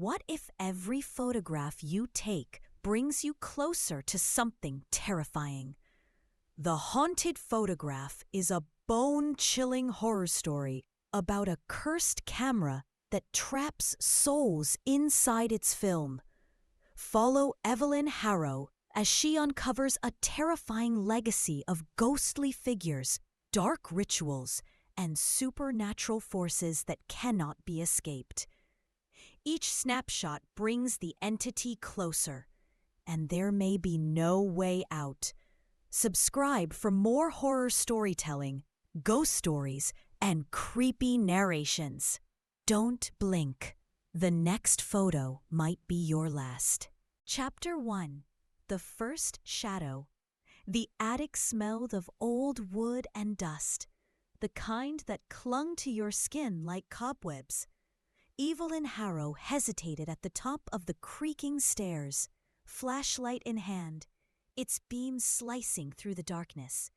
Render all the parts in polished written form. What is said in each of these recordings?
What if every photograph you take brings you closer to something terrifying? The Haunted Photograph is a bone-chilling horror story about a cursed camera that traps souls inside its film. Follow Evelyn Harrow as she uncovers a terrifying legacy of ghostly figures, dark rituals, and supernatural forces that cannot be escaped. Each snapshot brings the entity closer, and there may be no way out. Subscribe for more horror storytelling, ghost stories, and creepy narrations. Don't blink. The next photo might be your last. Chapter 1. The First Shadow. The attic smelled of old wood and dust, the kind that clung to your skin like cobwebs. Evelyn Harrow hesitated at the top of the creaking stairs, flashlight in hand, its beams slicing through the darkness.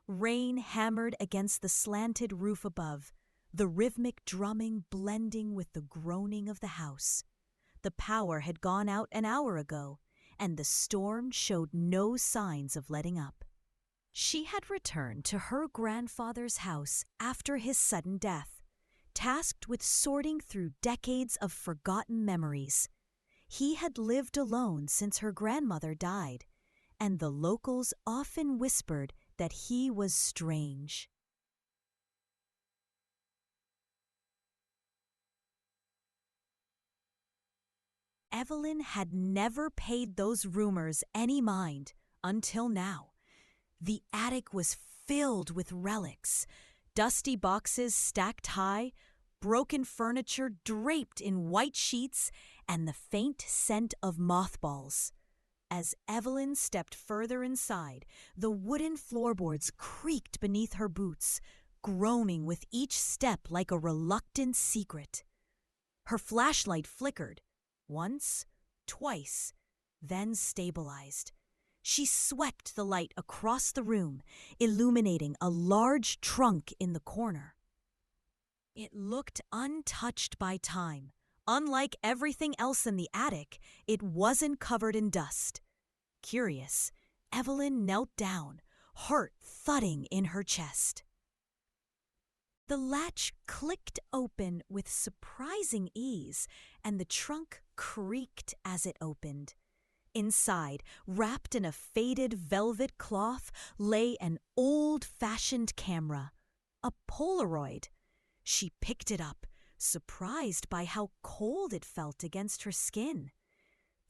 Rain hammered against the slanted roof above, the rhythmic drumming blending with the groaning of the house. The power had gone out an hour ago, and the storm showed no signs of letting up. She had returned to her grandfather's house after his sudden death, tasked with sorting through decades of forgotten memories. He had lived alone since her grandmother died, and the locals often whispered that he was strange. Evelyn had never paid those rumors any mind until now. The attic was filled with relics, dusty boxes stacked high, broken furniture draped in white sheets, and the faint scent of mothballs. As Evelyn stepped further inside, the wooden floorboards creaked beneath her boots, groaning with each step like a reluctant secret. Her flashlight flickered, once, twice, then stabilized. She swept the light across the room, illuminating a large trunk in the corner. It looked untouched by time. Unlike everything else in the attic, it wasn't covered in dust. Curious, Evelyn knelt down, heart thudding in her chest. The latch clicked open with surprising ease, and the trunk creaked as it opened. Inside, wrapped in a faded velvet cloth, lay an old-fashioned camera, a Polaroid. She picked it up, surprised by how cold it felt against her skin.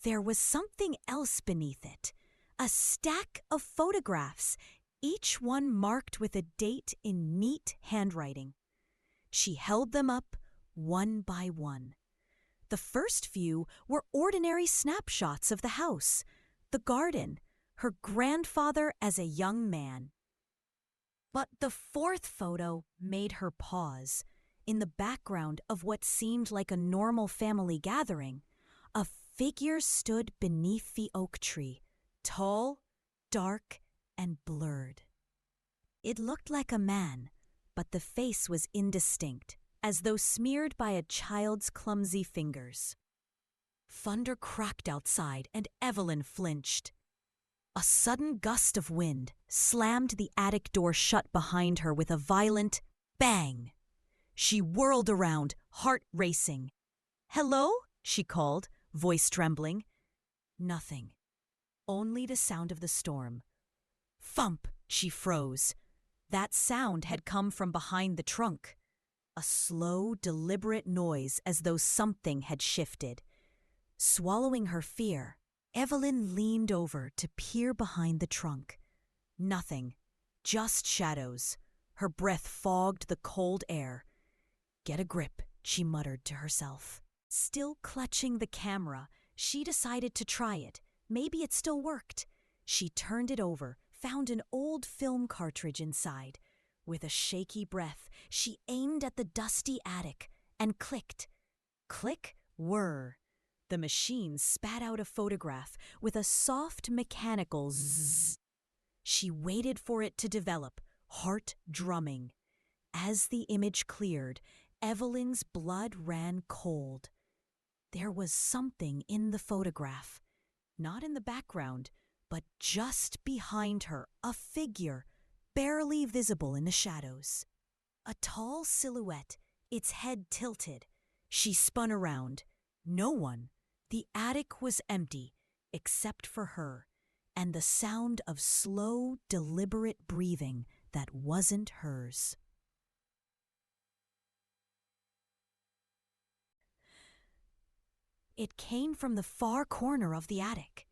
There was something else beneath it, a stack of photographs, each one marked with a date in neat handwriting. She held them up one by one. The first few were ordinary snapshots of the house, the garden, her grandfather as a young man. But the fourth photo made her pause. In the background of what seemed like a normal family gathering, a figure stood beneath the oak tree, tall, dark, and blurred. It looked like a man, but the face was indistinct, as though smeared by a child's clumsy fingers. Thunder cracked outside, and Evelyn flinched. A sudden gust of wind slammed the attic door shut behind her with a violent bang. She whirled around, heart racing. "Hello?" she called, voice trembling. Nothing. Only the sound of the storm. Thump! She froze. That sound had come from behind the trunk. A slow, deliberate noise as though something had shifted. Swallowing her fear, Evelyn leaned over to peer behind the trunk. Nothing. Just shadows. Her breath fogged the cold air. "Get a grip," she muttered to herself. Still clutching the camera, she decided to try it. Maybe it still worked. She turned it over, found an old film cartridge inside. With a shaky breath, she aimed at the dusty attic and clicked. Click, whir. The machine spat out a photograph with a soft mechanical zzz. She waited for it to develop, heart drumming. As the image cleared, Evelyn's blood ran cold. There was something in the photograph. Not in the background, but just behind her, a figure, barely visible in the shadows. A tall silhouette, its head tilted. She spun around. No one. The attic was empty, except for her, and the sound of slow, deliberate breathing that wasn't hers. It came from the far corner of the attic.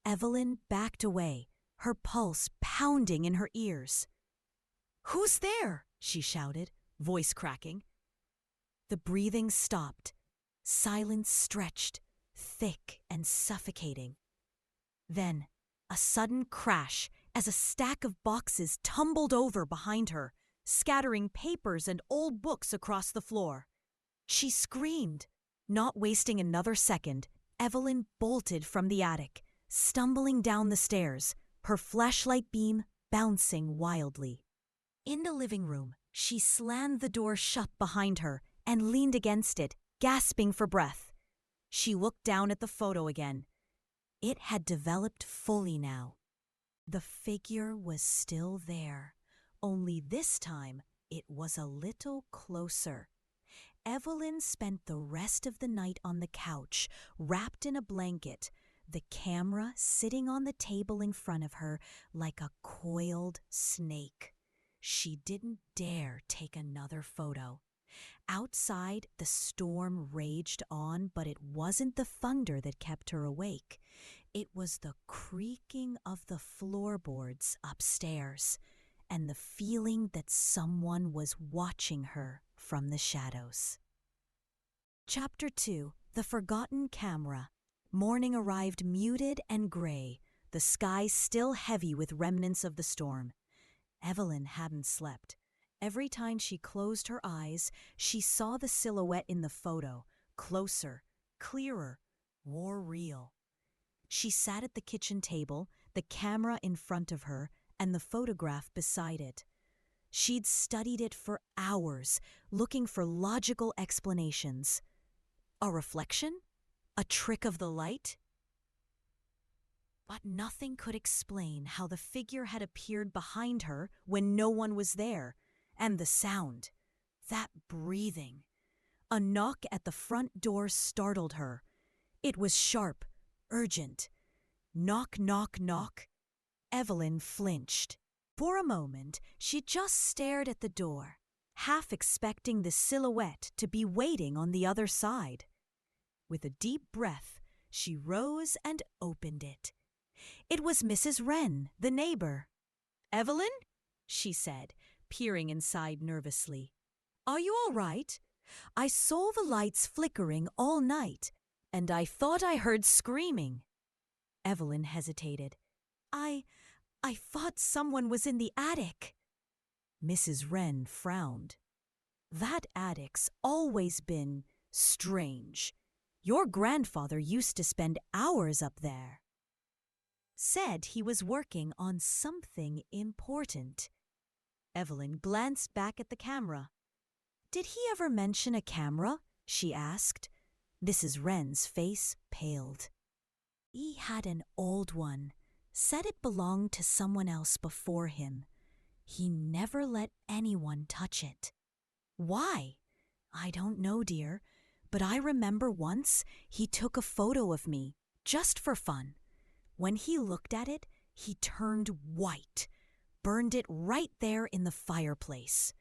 Evelyn backed away, her pulse pounding in her ears. "Who's there?" she shouted, voice cracking. The breathing stopped. Silence stretched, thick and suffocating. Then, a sudden crash as a stack of boxes tumbled over behind her, scattering papers and old books across the floor. She screamed. Not wasting another second, Evelyn bolted from the attic, stumbling down the stairs, her flashlight beam bouncing wildly. In the living room, she slammed the door shut behind her and leaned against it, gasping for breath. She looked down at the photo again. It had developed fully now. The figure was still there, only this time it was a little closer. Evelyn spent the rest of the night on the couch, wrapped in a blanket, the camera sitting on the table in front of her like a coiled snake. She didn't dare take another photo. Outside, the storm raged on, but it wasn't the thunder that kept her awake. It was the creaking of the floorboards upstairs and the feeling that someone was watching her from the shadows. Chapter 2. The Forgotten Camera. Morning arrived muted and gray, the sky still heavy with remnants of the storm. Evelyn hadn't slept. Every time she closed her eyes, she saw the silhouette in the photo, closer, clearer, more real. She sat at the kitchen table, the camera in front of her, and the photograph beside it. She'd studied it for hours, looking for logical explanations. A reflection? A trick of the light? But nothing could explain how the figure had appeared behind her when no one was there. And the sound. That breathing. A knock at the front door startled her. It was sharp, urgent. Knock, knock, knock. Evelyn flinched. For a moment, she just stared at the door, half expecting the silhouette to be waiting on the other side. With a deep breath, she rose and opened it. It was Mrs. Wren, the neighbor. "Evelyn?" she said, peering inside nervously. "Are you all right? I saw the lights flickering all night, and I thought I heard screaming." Evelyn hesitated. I thought someone was in the attic." Mrs. Wren frowned. "That attic's always been strange. Your grandfather used to spend hours up there." "Said he was working on something important." Evelyn glanced back at the camera. "Did he ever mention a camera?" she asked. Mrs. Wren's face paled. "He had an old one. Said it belonged to someone else before him. He never let anyone touch it." "Why?" "I don't know, dear, but I remember once he took a photo of me, just for fun. When he looked at it, he turned white, burned it right there in the fireplace."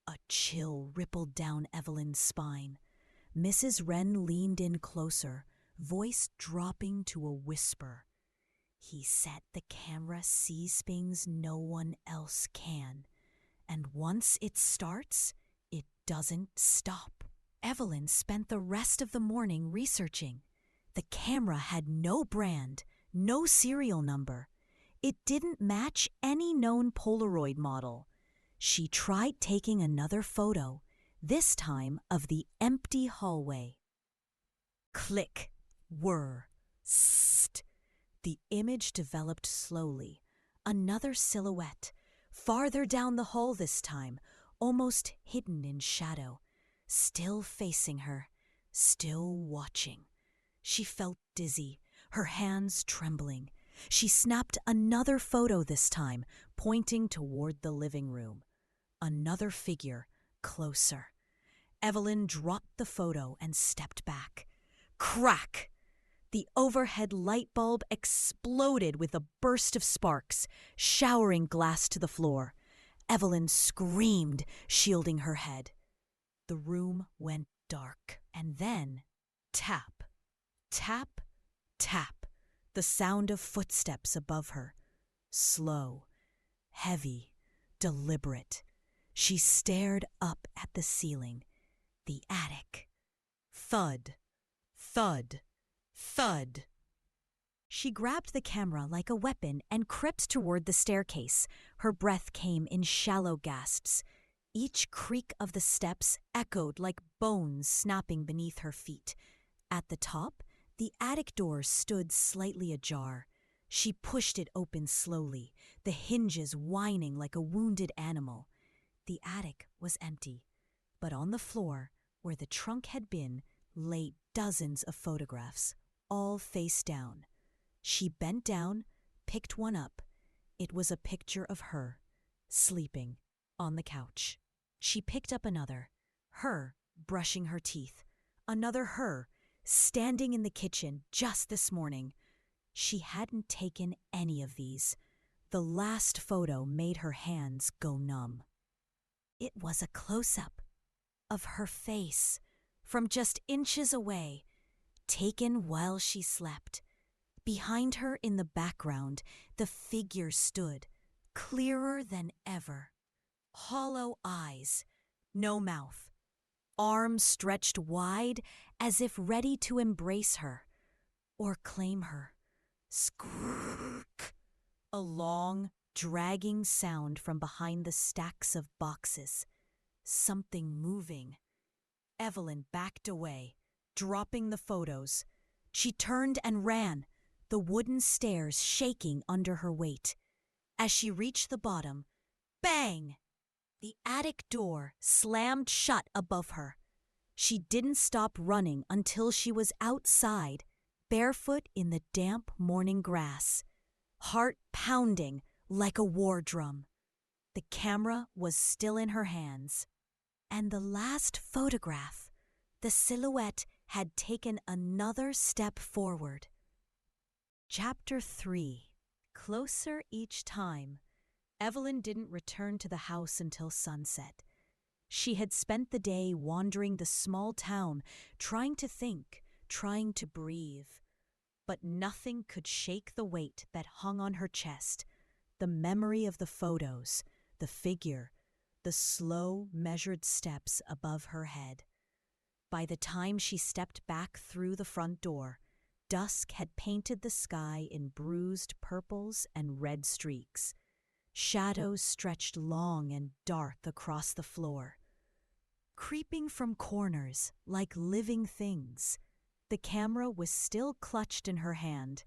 A chill rippled down Evelyn's spine. Mrs. Wren leaned in closer, voice dropping to a whisper. "He set the camera sees things no one else can. And once it starts, it doesn't stop." Evelyn spent the rest of the morning researching. The camera had no brand, no serial number. It didn't match any known Polaroid model. She tried taking another photo, this time of the empty hallway. Click, whir, sst. The image developed slowly. Another silhouette, farther down the hall this time, almost hidden in shadow, still facing her, still watching. She felt dizzy, her hands trembling. She snapped another photo this time, pointing toward the living room. Another figure, closer. Evelyn dropped the photo and stepped back. Crack! The overhead light bulb exploded with a burst of sparks, showering glass to the floor. Evelyn screamed, shielding her head. The room went dark, and then tap, tap, tap, the sound of footsteps above her. Slow, heavy, deliberate. She stared up at the ceiling, the attic. Thud, thud, thud. She grabbed the camera like a weapon and crept toward the staircase. Her breath came in shallow gasps. Each creak of the steps echoed like bones snapping beneath her feet. At the top, the attic door stood slightly ajar. She pushed it open slowly, the hinges whining like a wounded animal. The attic was empty, but on the floor, where the trunk had been, lay dozens of photographs, all face down. She bent down, picked one up. It was a picture of her, sleeping, on the couch. She picked up another, her brushing her teeth. Another her, standing in the kitchen just this morning. She hadn't taken any of these. The last photo made her hands go numb. It was a close-up of her face, from just inches away, taken while she slept. Behind her in the background, the figure stood, clearer than ever. Hollow eyes, no mouth, arms stretched wide as if ready to embrace her or claim her. Squeak! A long, dragging sound from behind the stacks of boxes. Something moving. Evelyn backed away, dropping the photos. She turned and ran, the wooden stairs shaking under her weight. As she reached the bottom, bang! The attic door slammed shut above her. She didn't stop running until she was outside, barefoot in the damp morning grass, heart pounding like a war drum. The camera was still in her hands. And the last photograph, the silhouette had taken another step forward. Chapter 3. Closer each time. Evelyn didn't return to the house until sunset. She had spent the day wandering the small town, trying to think, trying to breathe. But nothing could shake the weight that hung on her chest, the memory of the photos, the figure, the slow, measured steps above her head. By the time she stepped back through the front door, dusk had painted the sky in bruised purples and red streaks. Shadows stretched long and dark across the floor, creeping from corners like living things. The camera was still clutched in her hand.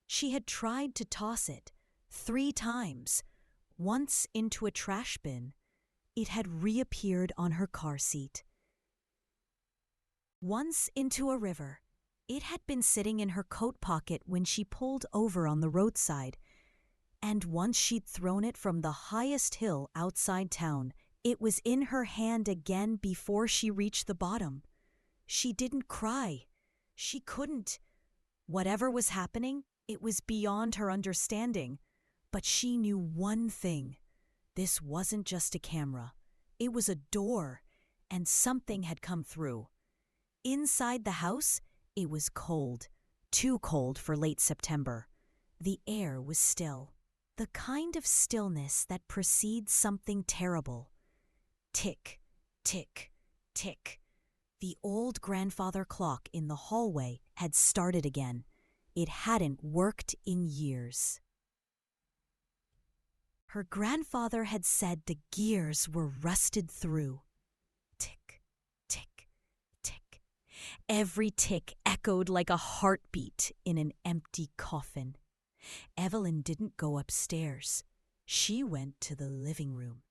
She had tried to toss it 3 times, once into a trash bin. It had reappeared on her car seat. Once into a river. It had been sitting in her coat pocket when she pulled over on the roadside. And once she'd thrown it from the highest hill outside town. It was in her hand again before she reached the bottom. She didn't cry. She couldn't. Whatever was happening, it was beyond her understanding. But she knew one thing. This wasn't just a camera. It was a door, and something had come through. Inside the house, it was cold. Too cold for late September. The air was still. The kind of stillness that precedes something terrible. Tick, tick, tick. The old grandfather clock in the hallway had started again. It hadn't worked in years. Her grandfather had said the gears were rusted through. Tick, tick, tick. Every tick echoed like a heartbeat in an empty coffin. Evelyn didn't go upstairs. She went to the living room,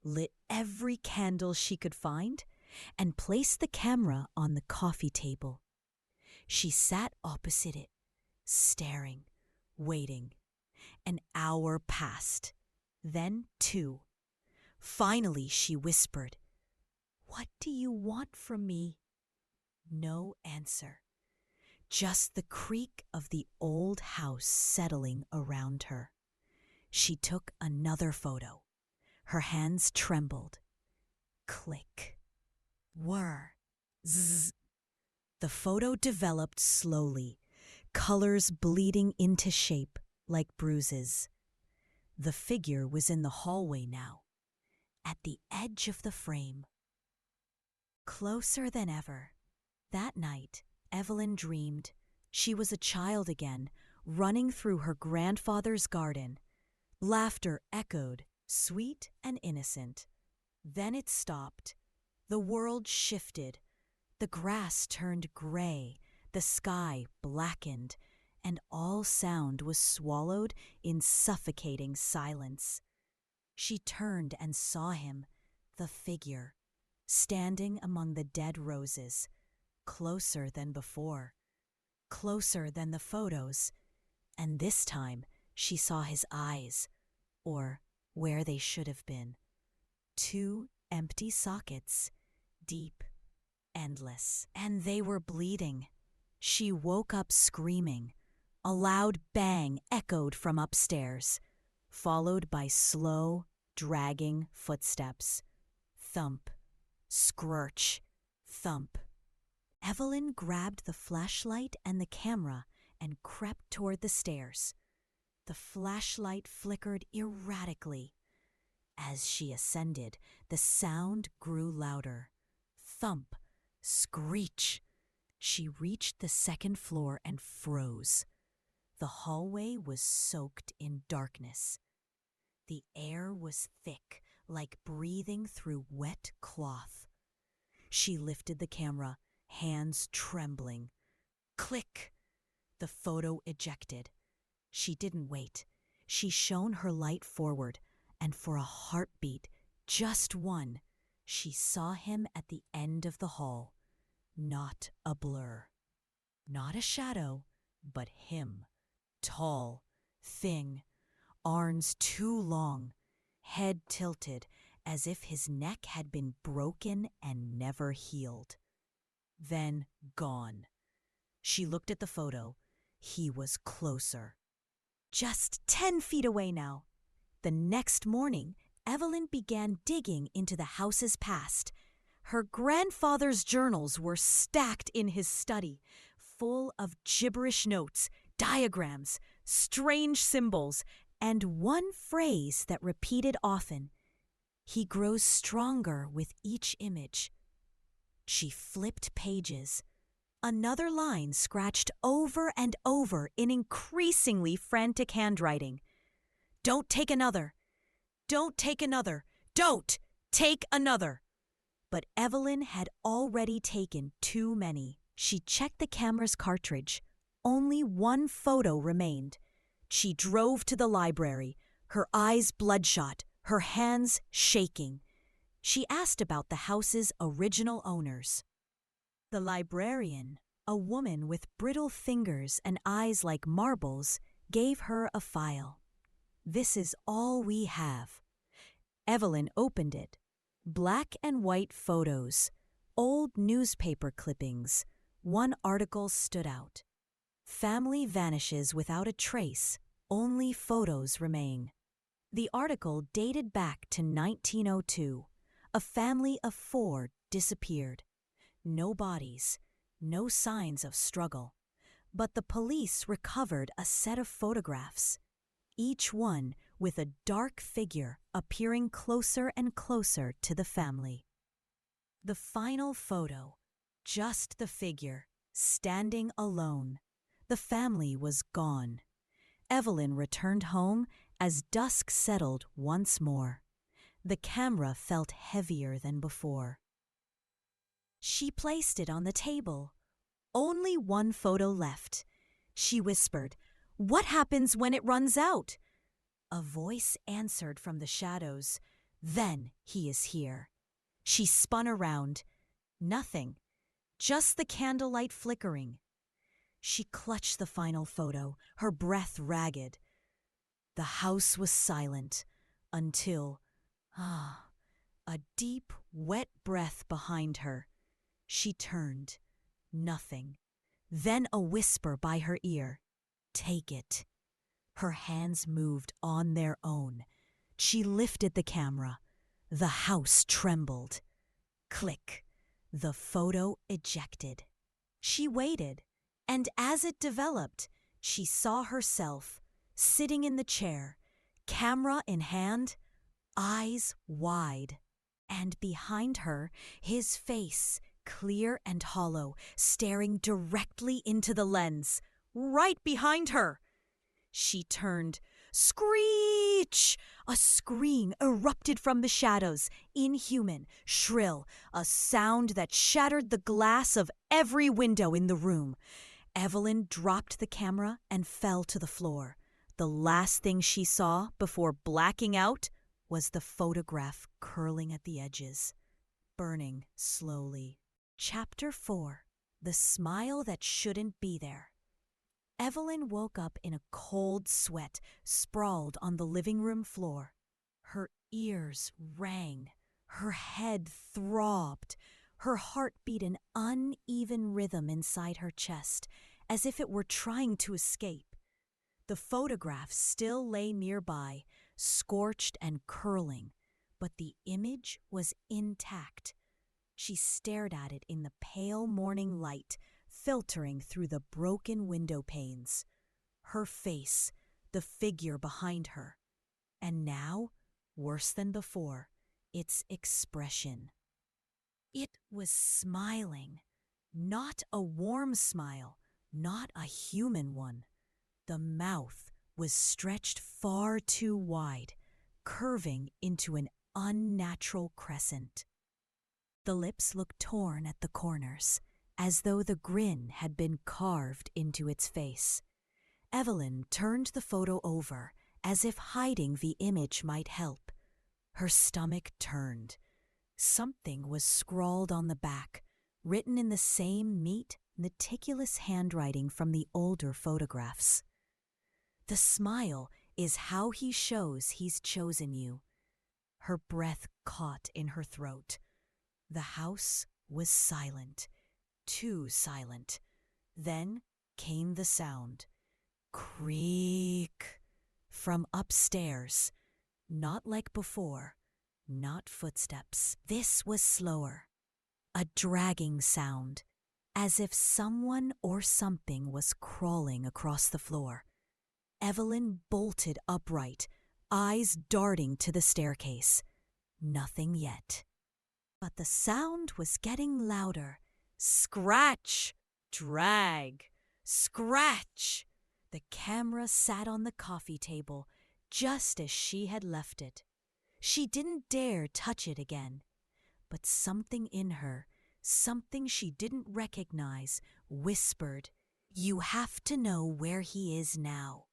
lit every candle she could find, and placed the camera on the coffee table. She sat opposite it, staring, waiting. An hour passed, then 2. Finally, she whispered, "What do you want from me?" No answer. Just the creak of the old house settling around her. She took another photo. Her hands trembled. Click. Whir. Zzz. The photo developed slowly, colors bleeding into shape like bruises. The figure was in the hallway now, at the edge of the frame. Closer than ever. That night, Evelyn dreamed. She was a child again, running through her grandfather's garden. Laughter echoed, sweet and innocent. Then it stopped. The world shifted. The grass turned gray, the sky blackened, and all sound was swallowed in suffocating silence. She turned and saw him, the figure, standing among the dead roses, closer than before, closer than the photos, and this time she saw his eyes, or where they should have been. 2 empty sockets, deep, endless, and they were bleeding. She woke up screaming. A loud bang echoed from upstairs, followed by slow, dragging footsteps. Thump, scrurch, thump. Evelyn grabbed the flashlight and the camera and crept toward the stairs. The flashlight flickered erratically. As she ascended, the sound grew louder. Thump, screech. She reached the 2nd floor and froze. The hallway was soaked in darkness. The air was thick, like breathing through wet cloth. She lifted the camera, hands trembling. Click! The photo ejected. She didn't wait. She shone her light forward, and for a heartbeat, just one, she saw him at the end of the hall. Not a blur. Not a shadow, but him. Tall, thin, arms too long, head tilted as if his neck had been broken and never healed. Then gone. She looked at the photo. He was closer. Just 10 feet away now. The next morning, Evelyn began digging into the house's past. Her grandfather's journals were stacked in his study, full of gibberish notes, diagrams, strange symbols, and one phrase that repeated often. He grows stronger with each image. She flipped pages. Another line scratched over and over in increasingly frantic handwriting. Don't take another. Don't take another. Don't take another. But Evelyn had already taken too many. She checked the camera's cartridge. Only one photo remained. She drove to the library, her eyes bloodshot, her hands shaking. She asked about the house's original owners. The librarian, a woman with brittle fingers and eyes like marbles, gave her a file. "This is all we have." Evelyn opened it. Black and white photos, old newspaper clippings. One article stood out. "Family vanishes without a trace. Only photos remain." The article dated back to 1902. A family of 4 disappeared. No bodies, no signs of struggle. But the police recovered a set of photographs, each one with a dark figure appearing closer and closer to the family. The final photo, just the figure, standing alone. The family was gone. Evelyn returned home as dusk settled once more. The camera felt heavier than before. She placed it on the table. Only one photo left. She whispered, "What happens when it runs out?" A voice answered from the shadows, "Then he is here." She spun around. Nothing. Just the candlelight flickering. She clutched the final photo, her breath ragged. The house was silent until, a deep, wet breath behind her. She turned. Nothing. Then a whisper by her ear. Take it. Her hands moved on their own. She lifted the camera. The house trembled. Click. The photo ejected. She waited, and as it developed, she saw herself sitting in the chair, camera in hand, eyes wide. And behind her, his face, clear and hollow, staring directly into the lens, right behind her. She turned. Screech! A scream erupted from the shadows, inhuman, shrill, a sound that shattered the glass of every window in the room. Evelyn dropped the camera and fell to the floor. The last thing she saw before blacking out was the photograph curling at the edges, burning slowly. Chapter 4. The Smile That Shouldn't Be There. Evelyn woke up in a cold sweat, sprawled on the living room floor. Her ears rang. Her head throbbed. Her heart beat an uneven rhythm inside her chest, as if it were trying to escape. The photograph still lay nearby, scorched and curling, but the image was intact. She stared at it in the pale morning light, filtering through the broken window panes. Her face, the figure behind her. And now, worse than before, its expression. It was smiling. Not a warm smile, not a human one. The mouth was stretched far too wide, curving into an unnatural crescent. The lips looked torn at the corners, as though the grin had been carved into its face. Evelyn turned the photo over, as if hiding the image might help. Her stomach turned. Something was scrawled on the back, written in the same neat, meticulous handwriting from the older photographs. The smile is how he shows he's chosen you. Her breath caught in her throat. The house was silent, too silent. Then came the sound. Creak. From upstairs. Not like before. Not footsteps. This was slower. A dragging sound, as if someone or something was crawling across the floor. Evelyn bolted upright, eyes darting to the staircase. Nothing yet. But the sound was getting louder. Scratch! Drag! Scratch! The camera sat on the coffee table, just as she had left it. She didn't dare touch it again. But something in her, something she didn't recognize, whispered, "You have to know where he is now."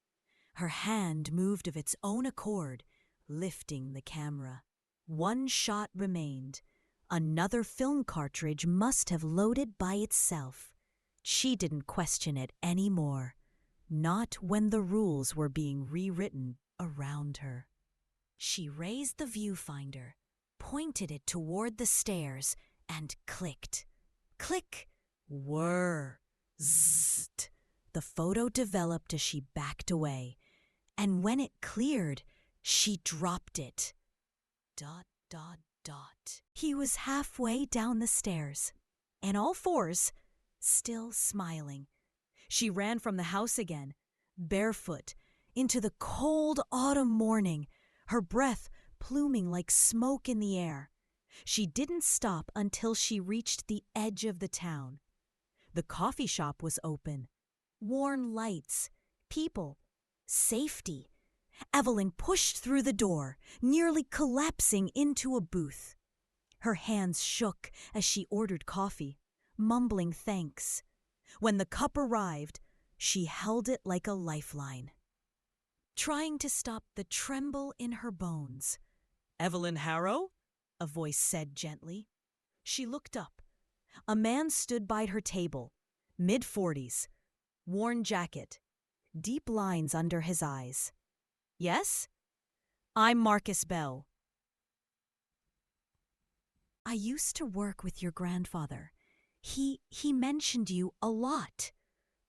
Her hand moved of its own accord, lifting the camera. One shot remained. Another film cartridge must have loaded by itself. She didn't question it anymore. Not when the rules were being rewritten around her. She raised the viewfinder, pointed it toward the stairs, and clicked. Click! Whir! Zzzt! The photo developed as she backed away, and when it cleared, she dropped it. Dot, dot, dot. He was halfway down the stairs, and all fours, still smiling. She ran from the house again, barefoot, into the cold autumn morning, her breath pluming like smoke in the air. She didn't stop until she reached the edge of the town. The coffee shop was open. Worn lights, people, safety. Evelyn pushed through the door, nearly collapsing into a booth. Her hands shook as she ordered coffee, mumbling thanks. When the cup arrived, she held it like a lifeline, trying to stop the tremble in her bones. "Evelyn Harrow?" a voice said gently. She looked up. A man stood by her table, mid-40s, worn jacket, deep lines under his eyes. Yes? I'm Marcus Bell. I used to work with your grandfather. He mentioned you a lot.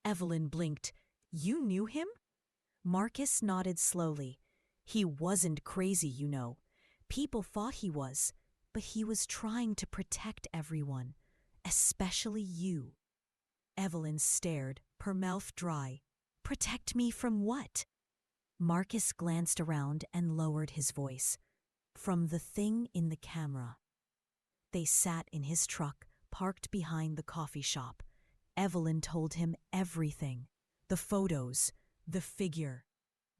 Evelyn blinked. You knew him? Marcus nodded slowly. He wasn't crazy, you know. People thought he was, but he was trying to protect everyone, especially you. Evelyn stared, her mouth dry. Protect me from what? Marcus glanced around and lowered his voice. From the thing in the camera. They sat in his truck, parked behind the coffee shop. Evelyn told him everything. The photos, the figure,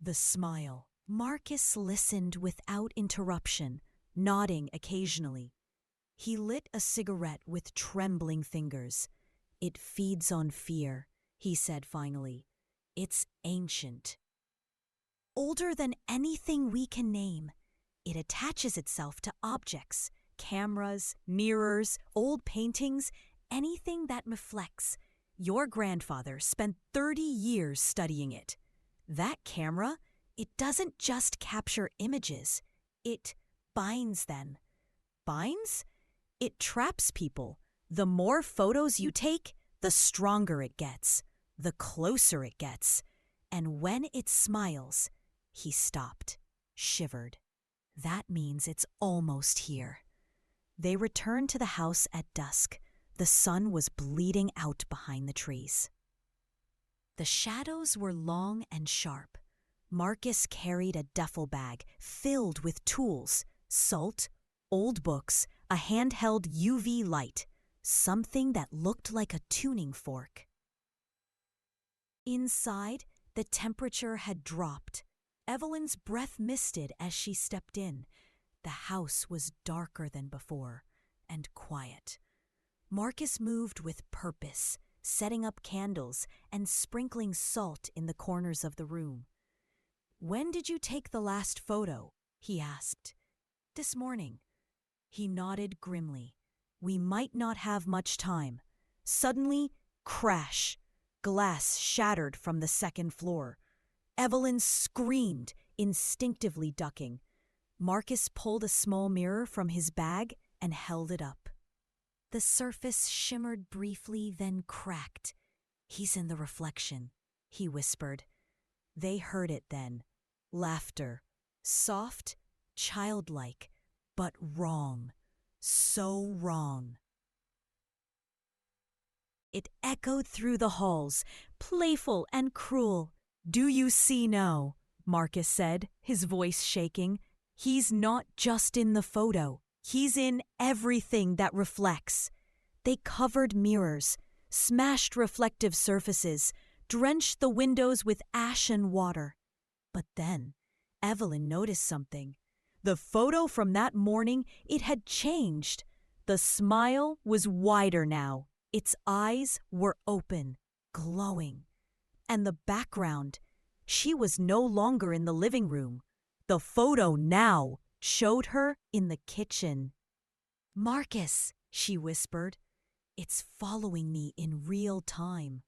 the smile. Marcus listened without interruption, nodding occasionally. He lit a cigarette with trembling fingers. It feeds on fear, he said finally. It's ancient. Older than anything we can name. It attaches itself to objects, cameras, mirrors, old paintings, anything that reflects. Your grandfather spent 30 years studying it. That camera, it doesn't just capture images. It binds them. Binds? It traps people. The more photos you take, the stronger it gets, the closer it gets. And when it smiles, he stopped, shivered. That means it's almost here. They returned to the house at dusk. The sun was bleeding out behind the trees. The shadows were long and sharp. Marcus carried a duffel bag filled with tools, salt, old books, a handheld UV light, something that looked like a tuning fork. Inside, the temperature had dropped. Evelyn's breath misted as she stepped in. The house was darker than before, and quiet. Marcus moved with purpose, setting up candles and sprinkling salt in the corners of the room. When did you take the last photo? He asked. This morning. He nodded grimly. We might not have much time. Suddenly, crash. Glass shattered from the second floor. Evelyn screamed, instinctively ducking. Marcus pulled a small mirror from his bag and held it up. The surface shimmered briefly, then cracked. He's in the reflection, he whispered. They heard it then. Laughter. Soft, childlike, but wrong. So wrong. It echoed through the halls, playful and cruel. Do you see now? Marcus said, his voice shaking. He's not just in the photo. He's in everything that reflects. They covered mirrors, smashed reflective surfaces, drenched the windows with ash and water. But then, Evelyn noticed something. The photo from that morning, it had changed. The smile was wider now. Its eyes were open, glowing. And the background, she was no longer in the living room. The photo now showed her in the kitchen. Marcus, she whispered, it's following me in real time.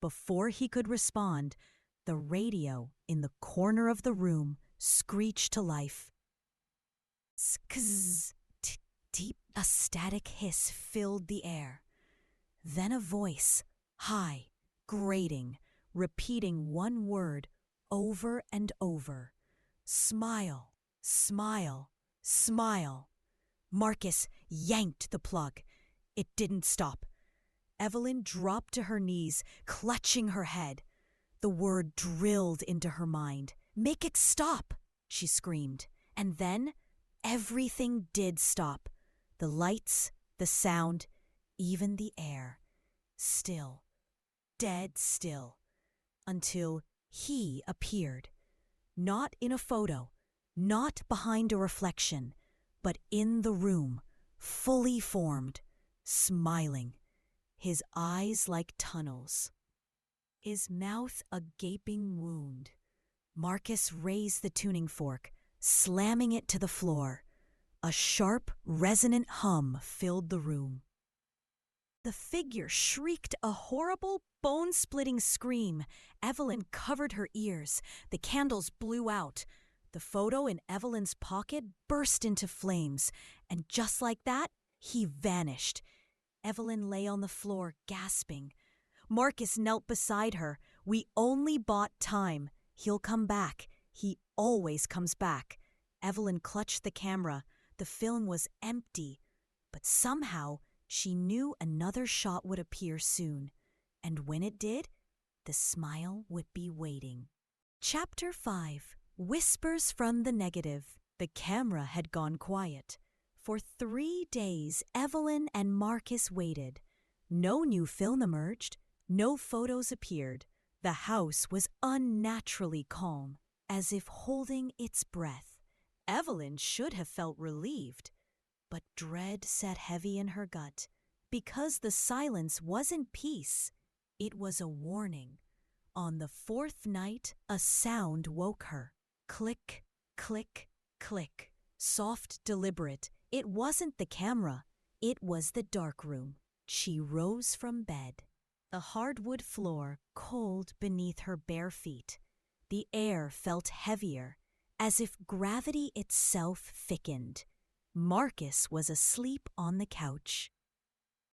Before he could respond, the radio in the corner of the room screeched to life. Skz, deep, a static hiss filled the air. Then a voice, high, grating, repeating one word over and over. Smile, smile, smile. Marcus yanked the plug. It didn't stop. Evelyn dropped to her knees, clutching her head. The word drilled into her mind. Make it stop, she screamed. And then everything did stop. The lights, the sound, even the air. Still, dead still. Until he appeared. Not in a photo, not behind a reflection, but in the room, fully formed, smiling, his eyes like tunnels, his mouth a gaping wound. Marcus raised the tuning fork, slamming it to the floor. A sharp, resonant hum filled the room. The figure shrieked a horrible, bone-splitting scream. Evelyn covered her ears. The candles blew out. The photo in Evelyn's pocket burst into flames, and just like that, he vanished. Evelyn lay on the floor, gasping. Marcus knelt beside her. We only bought time. He'll come back. He always comes back. Evelyn clutched the camera. The film was empty, but somehow she knew another shot would appear soon. And when it did, the smile would be waiting. Chapter 5. Whispers from the Negative. The camera had gone quiet. For 3 days, Evelyn and Marcus waited. No new film emerged. No photos appeared. The house was unnaturally calm, as if holding its breath. Evelyn should have felt relieved, but dread sat heavy in her gut. Because the silence wasn't peace, it was a warning. On the 4th night, a sound woke her. Click, click, click. Soft, deliberate. It wasn't the camera. It was the darkroom. She rose from bed. The hardwood floor cold beneath her bare feet. The air felt heavier, as if gravity itself thickened. Marcus was asleep on the couch.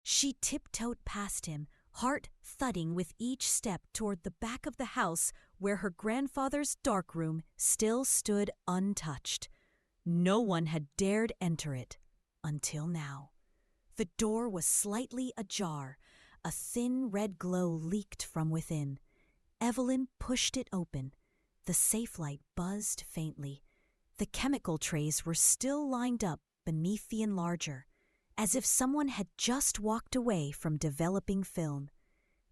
She tiptoed past him, heart thudding with each step toward the back of the house where her grandfather's darkroom still stood untouched. No one had dared enter it until now. The door was slightly ajar. A thin red glow leaked from within. Evelyn pushed it open. The safe light buzzed faintly. The chemical trays were still lined up beneath the enlarger, as if someone had just walked away from developing film.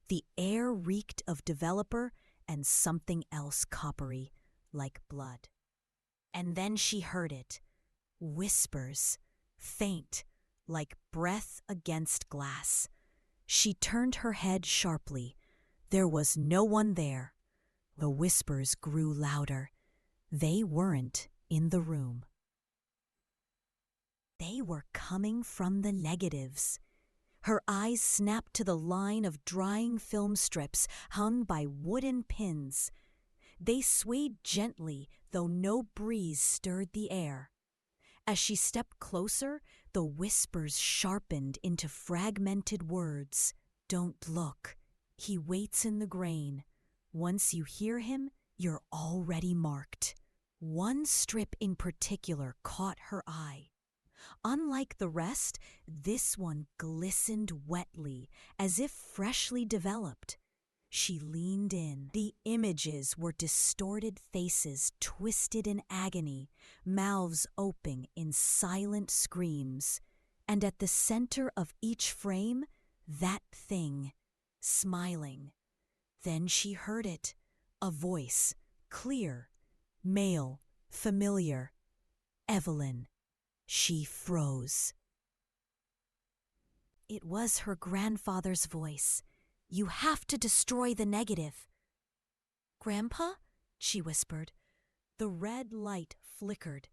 The air reeked of developer and something else coppery, like blood. And then she heard it. Whispers, faint, like breath against glass. She turned her head sharply. There was no one there. The whispers grew louder. They weren't in the room. They were coming from the negatives. Her eyes snapped to the line of drying film strips hung by wooden pins. They swayed gently, though no breeze stirred the air. As she stepped closer, the whispers sharpened into fragmented words. Don't look. He waits in the grain. Once you hear him, you're already marked. One strip in particular caught her eye. Unlike the rest, this one glistened wetly, as if freshly developed. She leaned in. The images were distorted faces twisted in agony, mouths open in silent screams. And at the center of each frame, that thing, smiling. Then she heard it, a voice, clear, male, familiar. Evelyn. She froze. It was her grandfather's voice. You have to destroy the negative. Grandpa? She whispered. The red light flickered.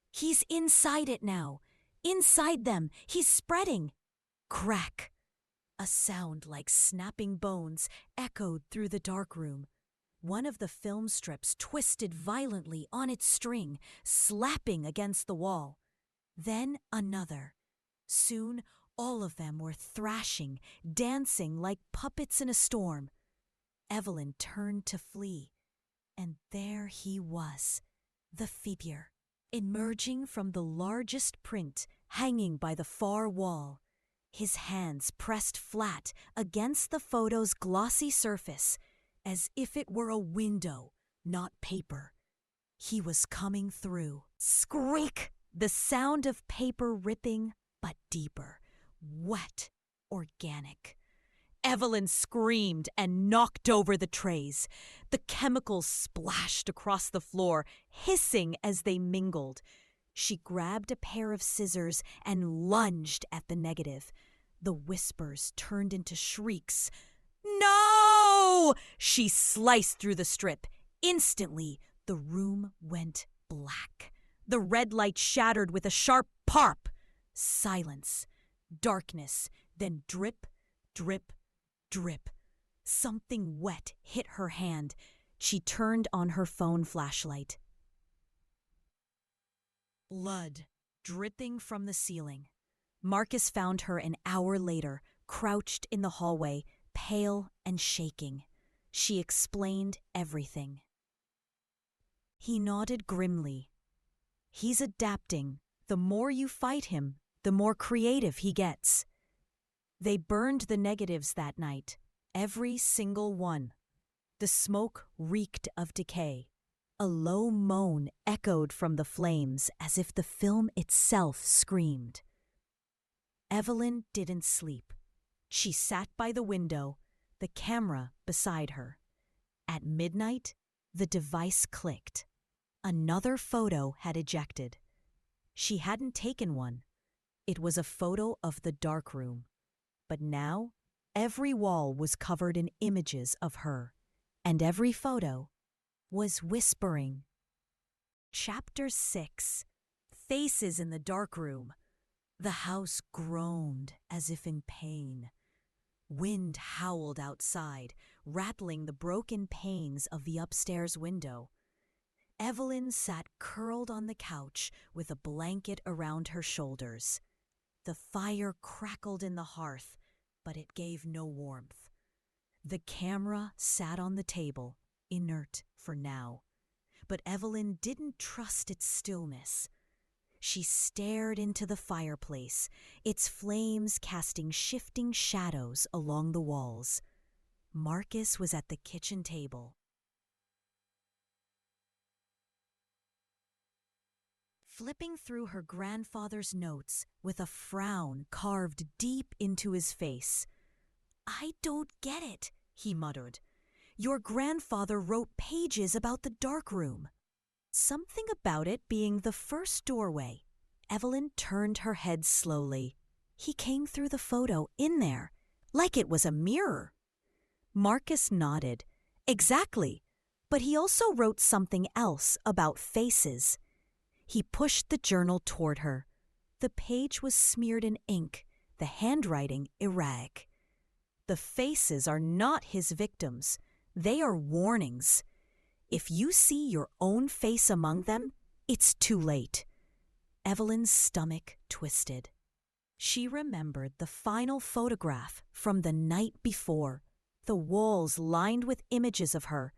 He's inside it now. Inside them. He's spreading. Crack. A sound like snapping bones echoed through the darkroom. One of the film strips twisted violently on its string, slapping against the wall. Then another. Soon, all of them were thrashing, dancing like puppets in a storm. Evelyn turned to flee, and there he was, the figure, emerging from the largest print hanging by the far wall. His hands pressed flat against the photo's glossy surface, as if it were a window, not paper. He was coming through. Squeak! The sound of paper ripping, but deeper, wet, organic. Evelyn screamed and knocked over the trays. The chemicals splashed across the floor, hissing as they mingled. She grabbed a pair of scissors and lunged at the negative. The whispers turned into shrieks. No! She sliced through the strip. Instantly, the room went black. The red light shattered with a sharp pop. Silence. Darkness. Then drip, Drip, drip. Something wet hit her hand. She turned on her phone flashlight. Blood dripping from the ceiling. Marcus found her an hour later, crouched in the hallway, pale and shaking. She explained everything. He nodded grimly. He's adapting. The more you fight him, the more creative he gets. They burned the negatives that night, every single one. The smoke reeked of decay. A low moan echoed from the flames as if the film itself screamed. Evelyn didn't sleep. She sat by the window, the camera beside her. At midnight, the device clicked. Another photo had ejected. She hadn't taken one. It was a photo of the darkroom. But now, every wall was covered in images of her, and every photo was whispering. Chapter 6. Faces in the darkroom. The house groaned as if in pain. Wind howled outside, rattling the broken panes of the upstairs window. Evelyn sat curled on the couch with a blanket around her shoulders. The fire crackled in the hearth, but it gave no warmth. The camera sat on the table, inert for now. But Evelyn didn't trust its stillness. She stared into the fireplace, its flames casting shifting shadows along the walls. Marcus was at the kitchen table. Flipping through her grandfather's notes with a frown carved deep into his face. "I don't get it," he muttered. "Your grandfather wrote pages about the darkroom." Something about it being the first doorway. Evelyn turned her head slowly. He came through the photo in there, like it was a mirror. Marcus nodded. Exactly. But he also wrote something else about faces. He pushed the journal toward her. The page was smeared in ink, the handwriting erratic. The faces are not his victims. They are warnings. If you see your own face among them, it's too late. Evelyn's stomach twisted. She remembered the final photograph from the night before, the walls lined with images of her,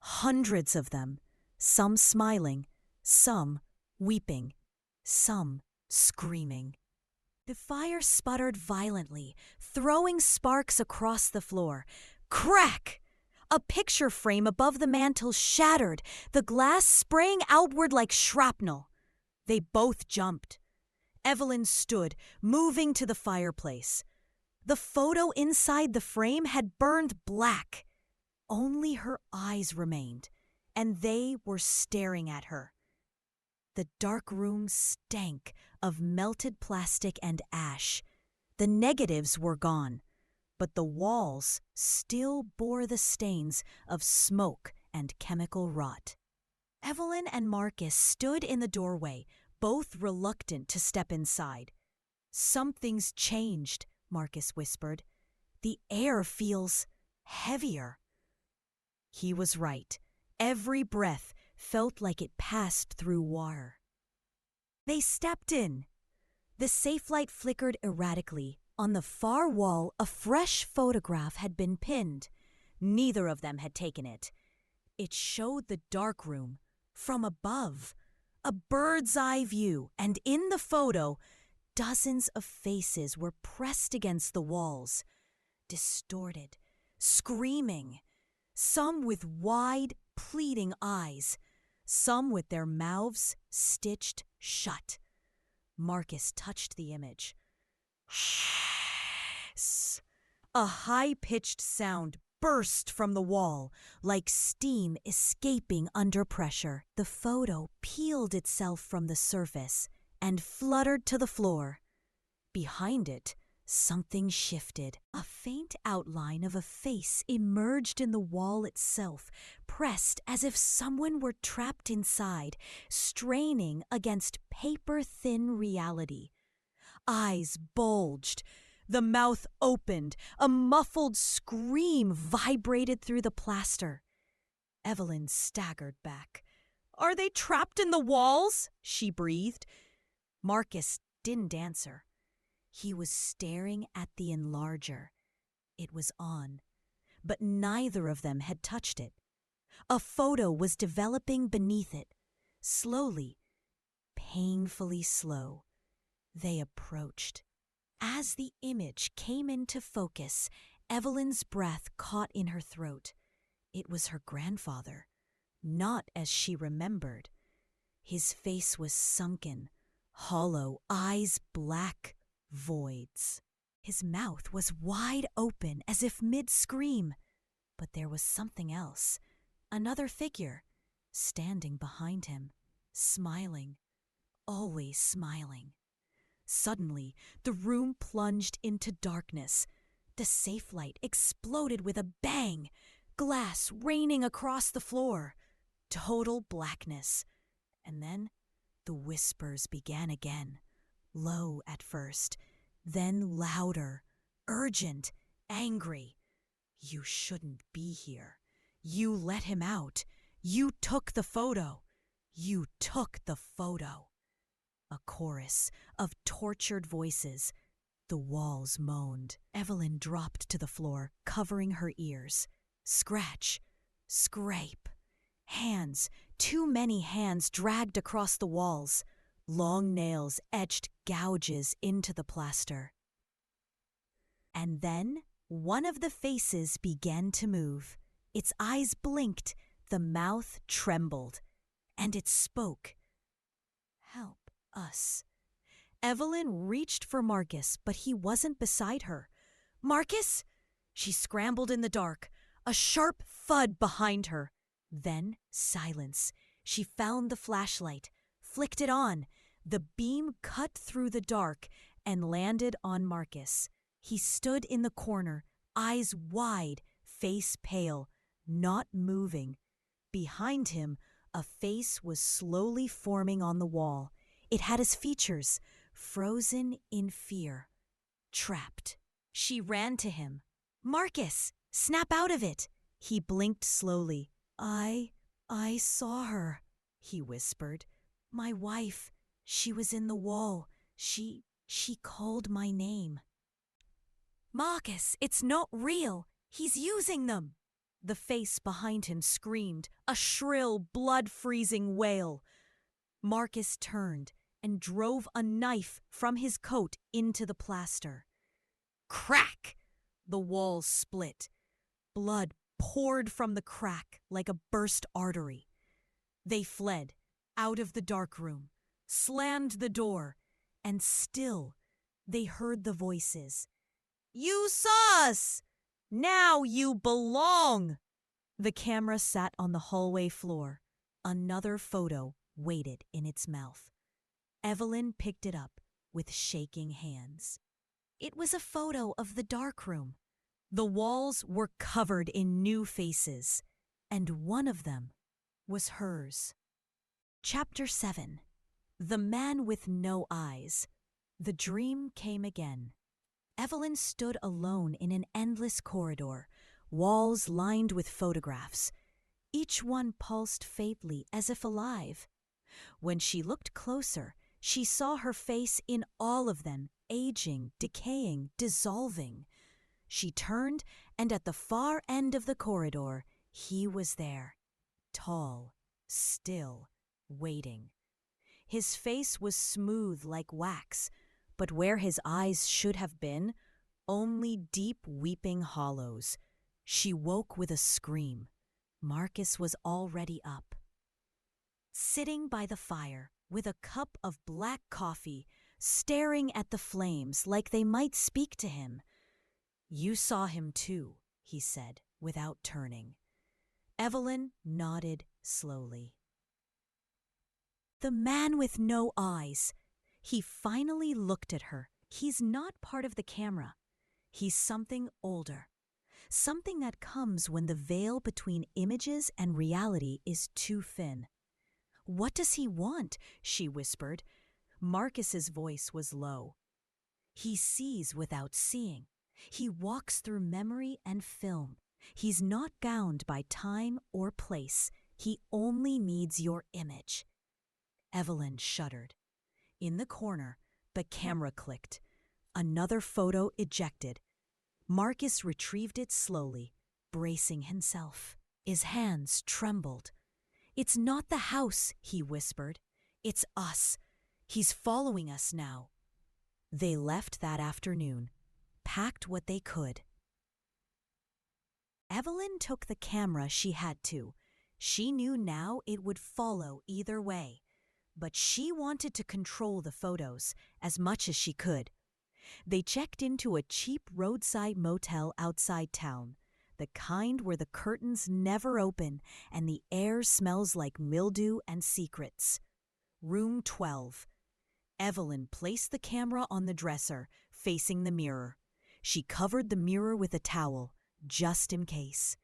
hundreds of them, some smiling, some weeping, some screaming. The fire sputtered violently, throwing sparks across the floor. Crack! A picture frame above the mantel shattered, the glass spraying outward like shrapnel. They both jumped. Evelyn stood, moving to the fireplace. The photo inside the frame had burned black. Only her eyes remained, and they were staring at her. The dark room stank of melted plastic and ash. The negatives were gone, but the walls still bore the stains of smoke and chemical rot. Evelyn and Marcus stood in the doorway, both reluctant to step inside. "Something's changed," Marcus whispered. "The air feels heavier." He was right. Every breath felt like it passed through wire. They stepped in. The safe light flickered erratically. On the far wall, a fresh photograph had been pinned. Neither of them had taken it. It showed the darkroom from above, a bird's eye view, and in the photo, dozens of faces were pressed against the walls, distorted, screaming, some with wide, pleading eyes, some with their mouths stitched shut. Marcus touched the image. Hiss! A high-pitched sound burst from the wall, like steam escaping under pressure. The photo peeled itself from the surface and fluttered to the floor. Behind it, something shifted. A faint outline of a face emerged in the wall itself, pressed as if someone were trapped inside, straining against paper-thin reality. Eyes bulged, The mouth opened. A muffled scream vibrated through the plaster. Evelyn staggered back. "Are they trapped in the walls?" she breathed. Marcus didn't answer. He was staring at the enlarger. It was on, but neither of them had touched it. A photo was developing beneath it. Slowly, painfully slow, they approached. As the image came into focus, Evelyn's breath caught in her throat. It was her grandfather, not as she remembered. His face was sunken, hollow, eyes black voids. His mouth was wide open as if mid-scream. But there was something else, another figure, standing behind him, smiling, always smiling. Suddenly, the room plunged into darkness. The safe light exploded with a bang, glass raining across the floor. Total blackness. And then the whispers began again, low at first, then louder, urgent, angry. "You shouldn't be here. You let him out. You took the photo. You took the photo." A chorus of tortured voices. The walls moaned. Evelyn dropped to the floor, covering her ears. Scratch, scrape. Hands, too many hands dragged across the walls. Long nails etched gouges into the plaster. And then one of the faces began to move. Its eyes blinked, the mouth trembled, and it spoke. "Help us." Evelyn reached for Marcus, but he wasn't beside her. "Marcus!" She scrambled in the dark, a sharp thud behind her. Then silence. She found the flashlight, flicked it on. The beam cut through the dark and landed on Marcus. He stood in the corner, eyes wide, face pale, not moving. Behind him, a face was slowly forming on the wall. It had his features, frozen in fear. Trapped. She ran to him. "Marcus, snap out of it!" He blinked slowly. I saw her," he whispered. "My wife, she was in the wall. She called my name." "Marcus, it's not real. He's using them." The face behind him screamed, a shrill, blood-freezing wail. Marcus turned and drove a knife from his coat into the plaster. Crack! The walls split. Blood poured from the crack like a burst artery. They fled out of the dark room, slammed the door, and still they heard the voices. "You saw us! Now you belong!" The camera sat on the hallway floor. Another photo waited in its mouth. Evelyn picked it up with shaking hands. It was a photo of the dark room. The walls were covered in new faces, and one of them was hers. Chapter 7. The Man with No Eyes. The dream came again. Evelyn stood alone in an endless corridor, walls lined with photographs. Each one pulsed faintly as if alive. When she looked closer, she saw her face in all of them, aging, decaying, dissolving. She turned, and at the far end of the corridor, he was there, tall, still, waiting. His face was smooth like wax, but where his eyes should have been, only deep weeping hollows. She woke with a scream. Marcus was already up. Sitting by the fire, with a cup of black coffee, staring at the flames like they might speak to him. "You saw him too," he said, without turning. Evelyn nodded slowly. The Man with No Eyes. He finally looked at her. He's not part of the camera. He's something older. Something that comes when the veil between images and reality is too thin. "What does he want?" she whispered. Marcus's voice was low. He sees without seeing. He walks through memory and film. He's not bound by time or place. He only needs your image. Evelyn shuddered. In the corner, the camera clicked. Another photo ejected. Marcus retrieved it slowly, bracing himself. His hands trembled. "It's not the house," he whispered. "It's us. He's following us now." They left that afternoon, packed what they could. Evelyn took the camera she had to. She knew now it would follow either way. But she wanted to control the photos as much as she could. They checked into a cheap roadside motel outside town, the kind where the curtains never open and the air smells like mildew and secrets. Room 12. Evelyn placed the camera on the dresser, facing the mirror. She covered the mirror with a towel, just in case.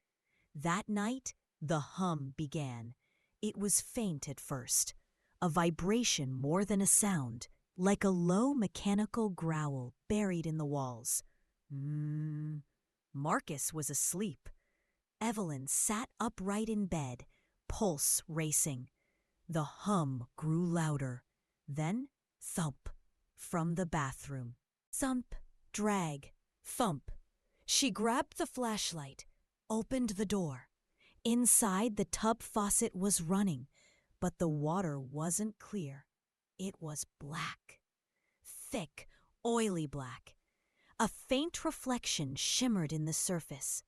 That night, the hum began. It was faint at first, a vibration more than a sound, like a low mechanical growl buried in the walls. Marcus was asleep. Evelyn sat upright in bed, pulse racing. The hum grew louder. Then, thump, from the bathroom. Thump, drag, thump. She grabbed the flashlight, opened the door. Inside, the tub faucet was running, but the water wasn't clear. It was black. Thick, oily black. A faint reflection shimmered in the surface.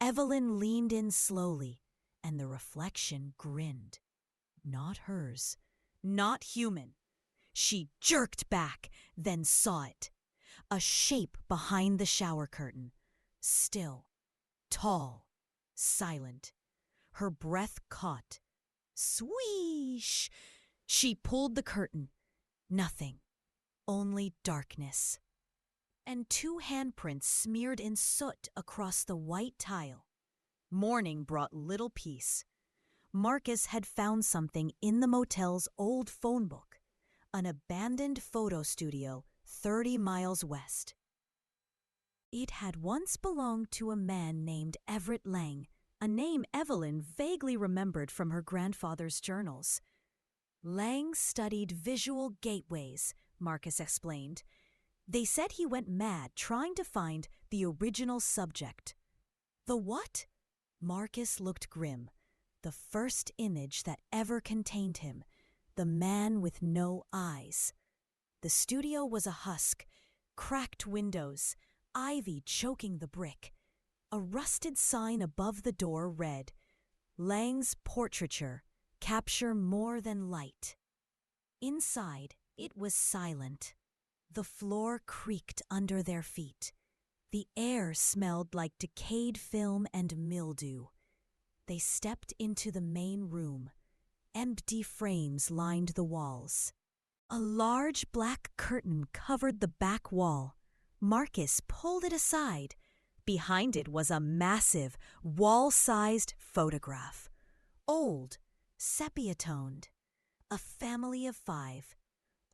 Evelyn leaned in slowly, and the reflection grinned. Not hers. Not human. She jerked back, then saw it. A shape behind the shower curtain. Still, tall, silent. Her breath caught. Sweesh! She pulled the curtain. Nothing. Only darkness. And two handprints smeared in soot across the white tile. Morning brought little peace. Marcus had found something in the motel's old phone book, an abandoned photo studio 30 miles west. It had once belonged to a man named Everett Lang, a name Evelyn vaguely remembered from her grandfather's journals. Lang studied visual gateways, Marcus explained. They said he went mad trying to find the original subject. The what? Marcus looked grim. The first image that ever contained him, the man with no eyes. The studio was a husk, cracked windows, ivy choking the brick. A rusted sign above the door read, "Lang's portraiture, capture more than light." Inside, it was silent. The floor creaked under their feet. The air smelled like decayed film and mildew. They stepped into the main room. Empty frames lined the walls. A large black curtain covered the back wall. Marcus pulled it aside. Behind it was a massive, wall-sized photograph. Old, sepia-toned. A family of 5,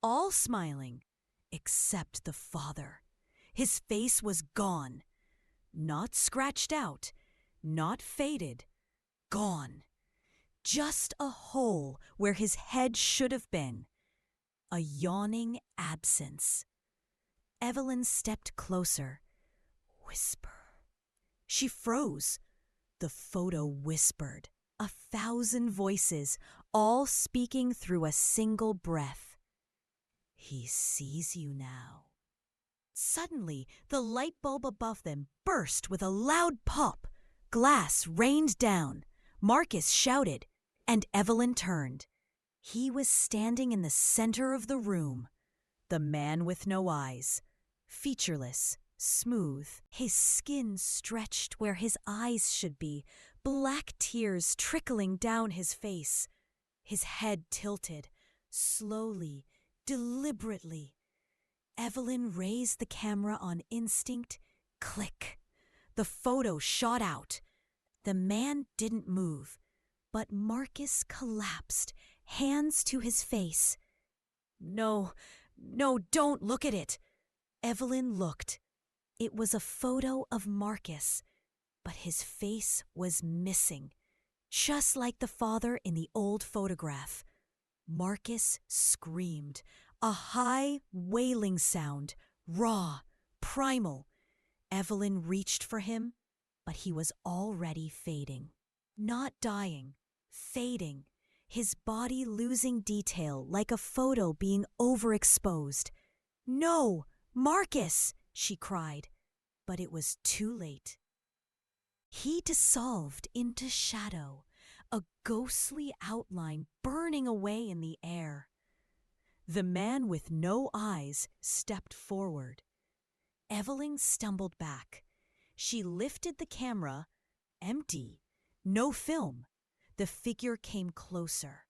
all smiling, except the father. His face was gone. Not scratched out, not faded. Gone. Just a hole where his head should have been. A yawning absence. Evelyn stepped closer. Whisper. She froze. The photo whispered. 1,000 voices, all speaking through a single breath. He sees you now. Suddenly, the light bulb above them burst with a loud pop. Glass rained down. Marcus shouted, and Evelyn turned. He was standing in the center of the room. The man with no eyes. Featureless, smooth, his skin stretched where his eyes should be, black tears trickling down his face. His head tilted, slowly, deliberately. Evelyn raised the camera on instinct. Click. The photo shot out. The man didn't move, but Marcus collapsed, hands to his face. No, don't look at it. Evelyn looked. It was a photo of Marcus, but his face was missing, just like the father in the old photograph. Marcus screamed, a high, wailing sound, raw, primal. Evelyn reached for him, but he was already fading. Not dying, fading, his body losing detail like a photo being overexposed. "No, Marcus!" she cried, but it was too late. He dissolved into shadow, a ghostly outline burning away in the air. The man with no eyes stepped forward. Evelyn stumbled back. She lifted the camera, empty, no film. The figure came closer.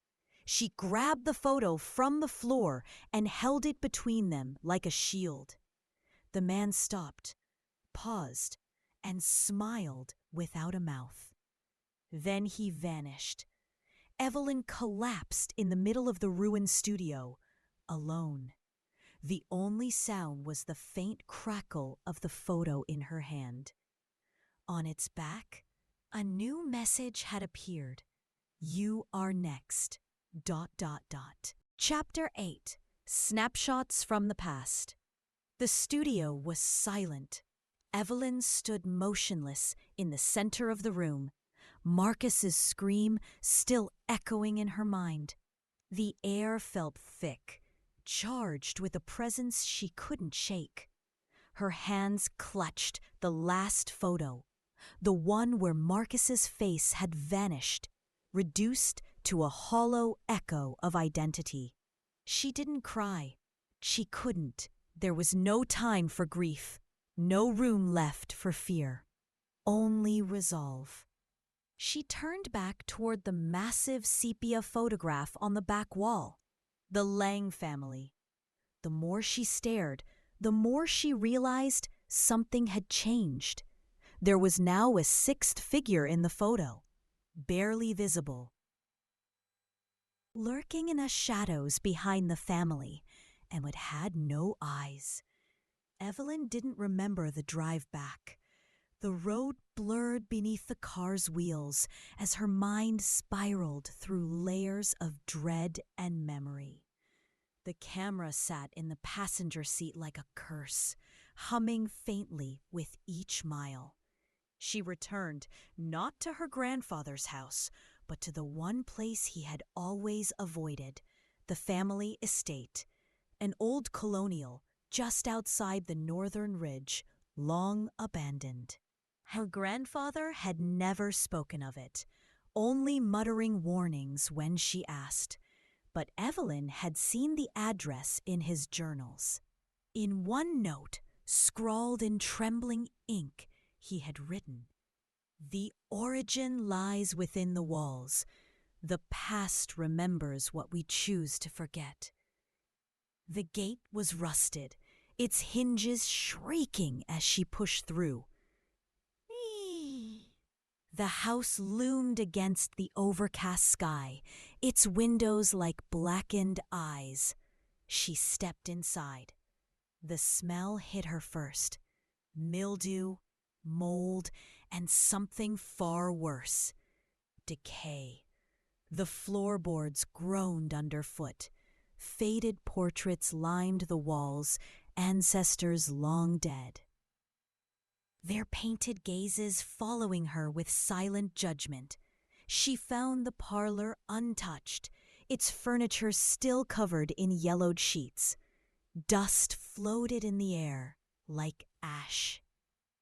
She grabbed the photo from the floor and held it between them like a shield. The man stopped, paused, and smiled without a mouth. Then he vanished. Evelyn collapsed in the middle of the ruined studio, alone. The only sound was the faint crackle of the photo in her hand. On its back, a new message had appeared. "You are next. ... Chapter 8. Snapshots from the Past. The studio was silent. Evelyn stood motionless in the center of the room, Marcus's scream still echoing in her mind. The air felt thick, charged with a presence she couldn't shake. Her hands clutched the last photo, the one where Marcus's face had vanished, reduced to a hollow echo of identity. She didn't cry. She couldn't. There was no time for grief, no room left for fear, only resolve. She turned back toward the massive sepia photograph on the back wall, the Lang family. The more she stared, the more she realized something had changed. There was now a sixth figure in the photo, barely visible. Lurking in the shadows behind the family, and it had no eyes. Evelyn didn't remember the drive back. The road blurred beneath the car's wheels as her mind spiraled through layers of dread and memory. The camera sat in the passenger seat like a curse, humming faintly with each mile. She returned not to her grandfather's house, but to the one place he had always avoided, the family estate, an old colonial just outside the northern ridge, long abandoned. Her grandfather had never spoken of it, only muttering warnings when she asked. But Evelyn had seen the address in his journals. In one note, scrawled in trembling ink, he had written, "The origin lies within the walls. The past remembers what we choose to forget." The gate was rusted, its hinges shrieking as she pushed through. The house loomed against the overcast sky, its windows like blackened eyes. She stepped inside. The smell hit her first. Mildew, mold, and something far worse. Decay. The floorboards groaned underfoot. Faded portraits lined the walls, ancestors long dead. Their painted gazes following her with silent judgment. She found the parlor untouched, its furniture still covered in yellowed sheets. Dust floated in the air like ash.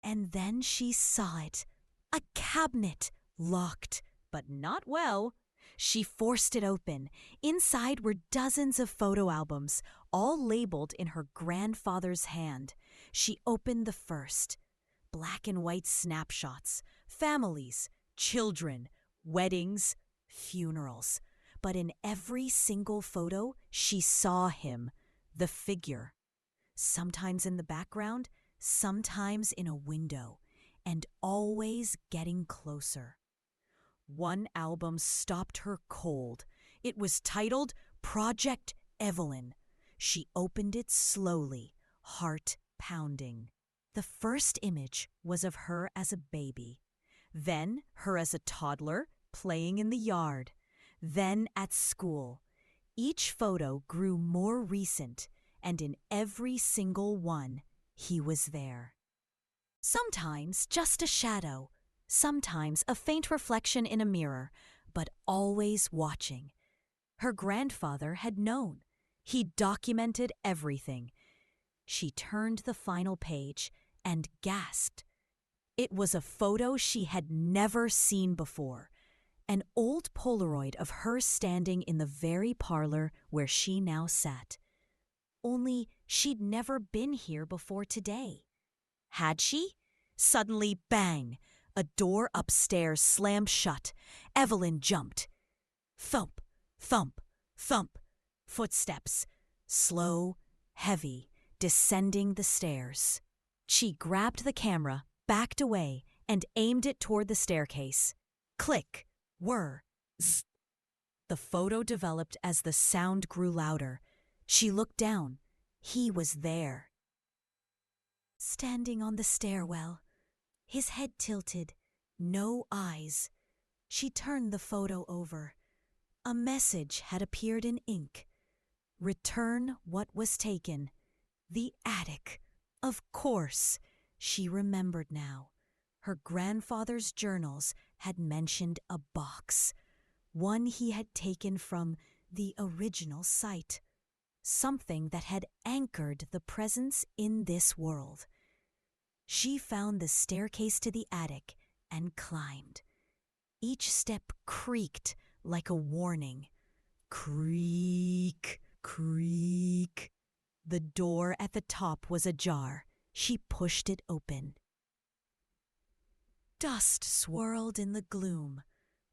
And then she saw it, a cabinet, locked, but not well. She forced it open. Inside were dozens of photo albums, all labeled in her grandfather's hand. She opened the first. Black and white snapshots, families, children, weddings, funerals. But in every single photo, she saw him, the figure. Sometimes in the background, sometimes in a window, and always getting closer. One album stopped her cold. It was titled Project Evelyn. She opened it slowly, heart pounding. The first image was of her as a baby, then her as a toddler playing in the yard, then at school. Each photo grew more recent, and in every single one, he was there. Sometimes just a shadow, sometimes a faint reflection in a mirror, but always watching. Her grandfather had known. He documented everything. She turned the final page and gasped. It was a photo she had never seen before. An old Polaroid of her standing in the very parlor where she now sat. Only she'd never been here before today. Had she? Suddenly, bang! A door upstairs slammed shut. Evelyn jumped. Thump, thump, thump. Footsteps. Slow, heavy, descending the stairs. She grabbed the camera, backed away, and aimed it toward the staircase. Click, whir, zzz. The photo developed as the sound grew louder. She looked down. He was there. Standing on the stairwell, his head tilted, no eyes. She turned the photo over. A message had appeared in ink. Return what was taken. The attic. Of course. She remembered now. Her grandfather's journals had mentioned a box. One he had taken from the original site. Something that had anchored the presence in this world. She found the staircase to the attic and climbed. Each step creaked like a warning. Creak, creak. The door at the top was ajar. She pushed it open. Dust swirled in the gloom.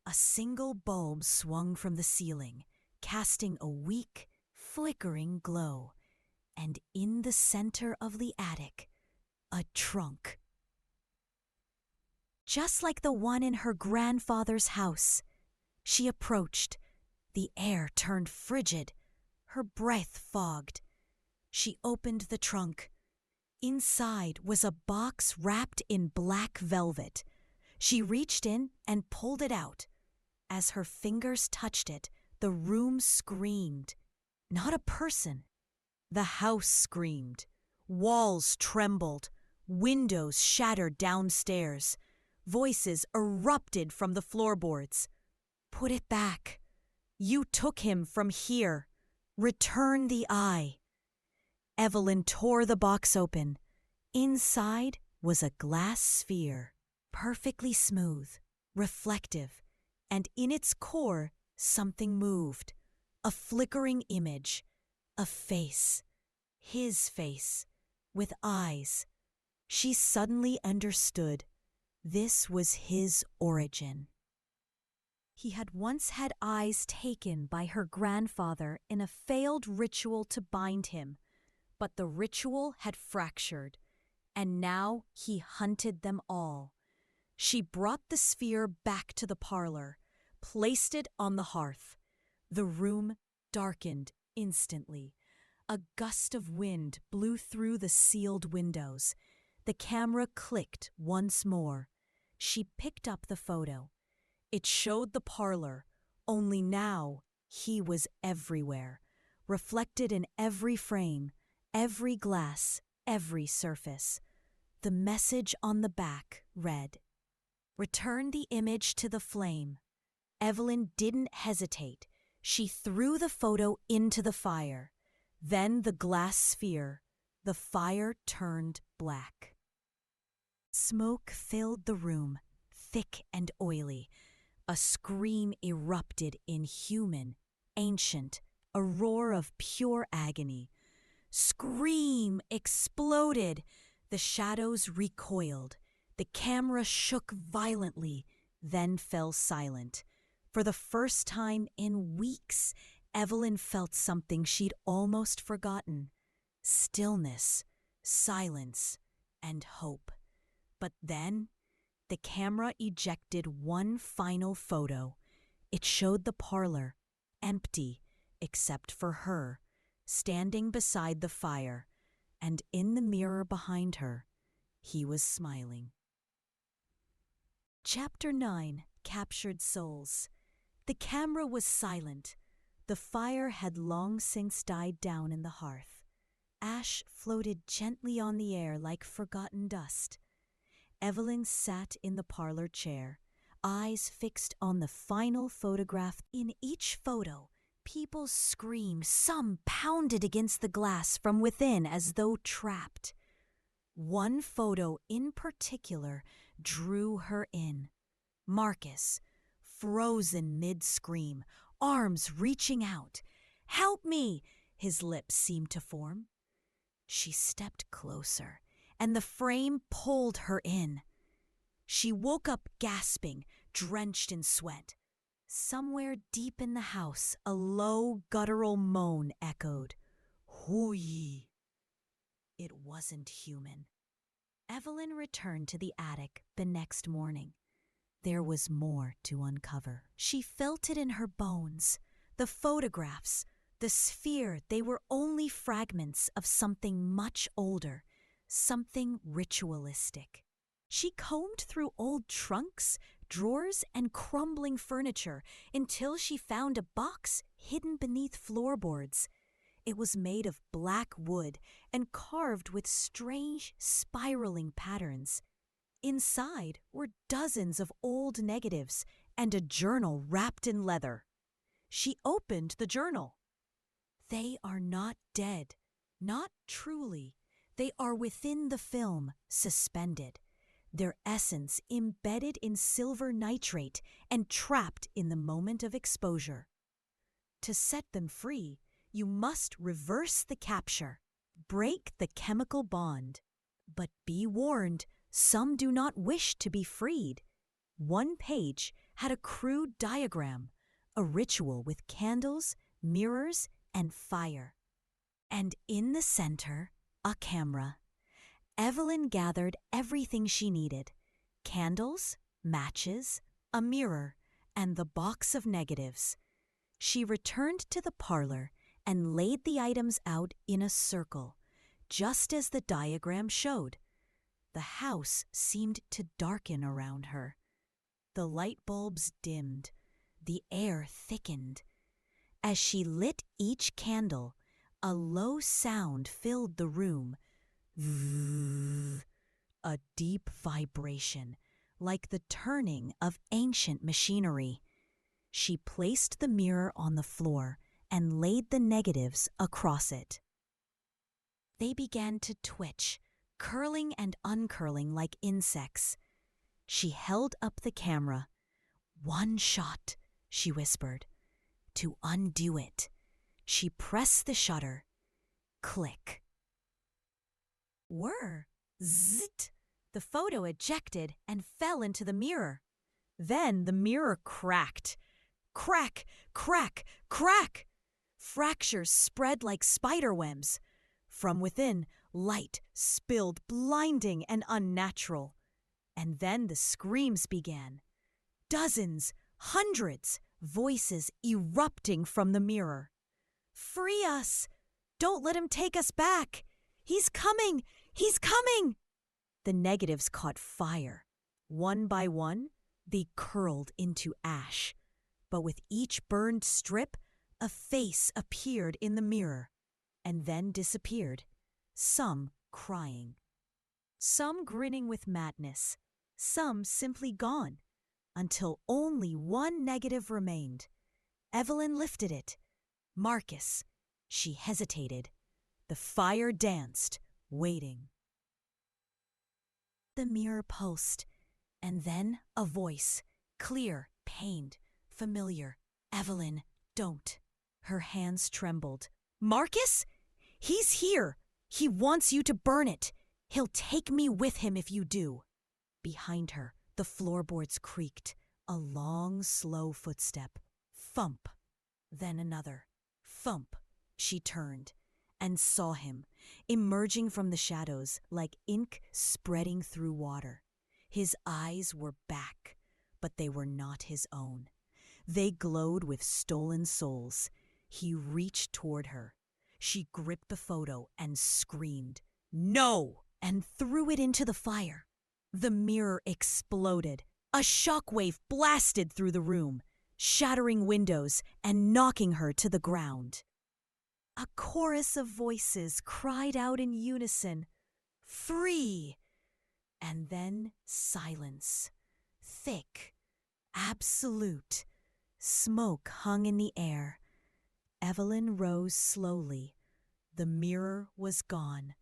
A single bulb swung from the ceiling, casting a weak, flickering glow. And in the center of the attic, a trunk. Just like the one in her grandfather's house. She approached. The air turned frigid. Her breath fogged. She opened the trunk. Inside was a box wrapped in black velvet. She reached in and pulled it out. As her fingers touched it, the room screamed. Not a person. The house screamed. Walls trembled. Windows shattered downstairs. Voices erupted from the floorboards. Put it back. You took him from here. Return the eye. Evelyn tore the box open. Inside was a glass sphere, perfectly smooth, reflective, and in its core something moved. A flickering image. A face. His face. With eyes. She suddenly understood. This was his origin. He had once had eyes taken by her grandfather in a failed ritual to bind him, but the ritual had fractured, and now he hunted them all. She brought the sphere back to the parlor, placed it on the hearth. The room darkened instantly. A gust of wind blew through the sealed windows. The camera clicked once more. She picked up the photo. It showed the parlor, only now he was everywhere, reflected in every frame, every glass, every surface. The message on the back read, "Return the image to the flame." Evelyn didn't hesitate. She threw the photo into the fire. Then the glass sphere. The fire turned black. Smoke filled the room, thick and oily. A scream erupted inhuman, ancient, a roar of pure agony. Scream exploded. The shadows recoiled. The camera shook violently, then fell silent. For the first time in weeks, Evelyn felt something she'd almost forgotten. Stillness, silence, and hope. But then, the camera ejected one final photo. It showed the parlor, empty, except for her, standing beside the fire. and in the mirror behind her, he was smiling. Chapter 9: Captured Souls. The camera was silent. The fire had long since died down in the hearth. Ash floated gently on the air like forgotten dust. Evelyn sat in the parlor chair, eyes fixed on the final photograph. In each photo, people screamed, some pounded against the glass from within as though trapped. One photo in particular drew her in. Marcus, frozen mid-scream, arms reaching out. "Help me!" his lips seemed to form. She stepped closer, and the frame pulled her in. She woke up gasping, drenched in sweat. Somewhere deep in the house, a low, guttural moan echoed. "Hooey!" It wasn't human. Evelyn returned to the attic the next morning. There was more to uncover. She felt it in her bones. The photographs, the sphere, they were only fragments of something much older, something ritualistic. She combed through old trunks, drawers, and crumbling furniture until she found a box hidden beneath floorboards. It was made of black wood and carved with strange, spiraling patterns. Inside were dozens of old negatives and a journal wrapped in leather. She opened the journal. They are not dead, not truly. They are within the film, suspended, their essence embedded in silver nitrate and trapped in the moment of exposure. To set them free, you must reverse the capture, break the chemical bond. But be warned, some do not wish to be freed. One page had a crude diagram, a ritual with candles, mirrors, and fire. And in the center, a camera. Evelyn gathered everything she needed: candles, matches, a mirror, and the box of negatives. She returned to the parlor and laid the items out in a circle, just as the diagram showed. The house seemed to darken around her. The light bulbs dimmed. The air thickened. As she lit each candle, a low sound filled the room. A deep vibration, like the turning of ancient machinery. She placed the mirror on the floor and laid the negatives across it. They began to twitch, curling and uncurling like insects. She held up the camera. "One shot," she whispered. To undo it, she pressed the shutter. Click. Whir! Zit! The photo ejected and fell into the mirror. Then the mirror cracked. Crack! Crack! Crack! Fractures spread like spiderwebs. From within, light spilled, blinding and unnatural. And then the screams began. Dozens, hundreds, voices erupting from the mirror. "Free us! Don't let him take us back! He's coming! He's coming!" The negatives caught fire. One by one, they curled into ash. But with each burned strip, a face appeared in the mirror and then disappeared, some crying, some grinning with madness, some simply gone, until only one negative remained. Evelyn lifted it. Marcus. She hesitated. The fire danced, waiting. The mirror pulsed, and then a voice, clear, pained, familiar. "Evelyn, don't." Her hands trembled. "Marcus? He's here. He wants you to burn it. He'll take me with him if you do." Behind her, the floorboards creaked. A long, slow footstep. Thump. Then another. Thump. She turned and saw him, emerging from the shadows like ink spreading through water. His eyes were back, but they were not his own. They glowed with stolen souls. He reached toward her. She gripped the photo and screamed. "No!" and threw it into the fire. The mirror exploded. A shockwave blasted through the room, shattering windows and knocking her to the ground. A chorus of voices cried out in unison, "Free!" And then silence. Thick, absolute. Smoke hung in the air. Evelyn rose slowly. The mirror was gone.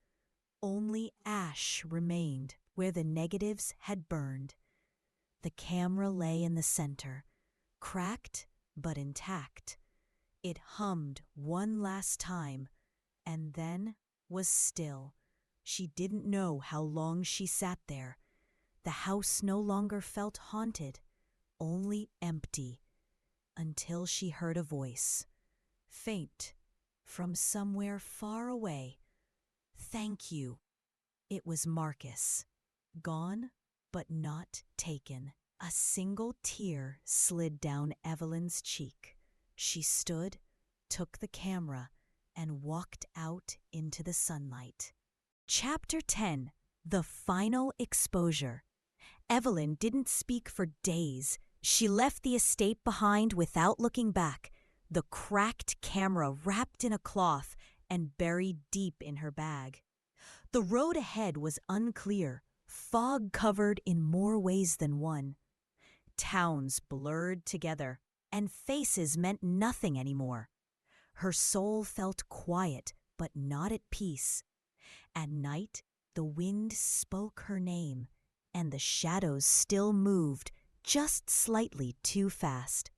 Only ash remained where the negatives had burned. The camera lay in the center, cracked but intact. It hummed one last time, and then was still. She didn't know how long she sat there. The house no longer felt haunted, only empty, until she heard a voice, faint, from somewhere far away. "Thank you." It was Marcus, gone but not taken. A single tear slid down Evelyn's cheek. She stood, took the camera, and walked out into the sunlight. Chapter 10. The Final Exposure. Evelyn didn't speak for days. She left the estate behind without looking back, the cracked camera wrapped in a cloth and buried deep in her bag. The road ahead was unclear, fog-covered in more ways than one. Towns blurred together, and faces meant nothing anymore. Her soul felt quiet, but not at peace. At night, the wind spoke her name, and the shadows still moved, just slightly too fast.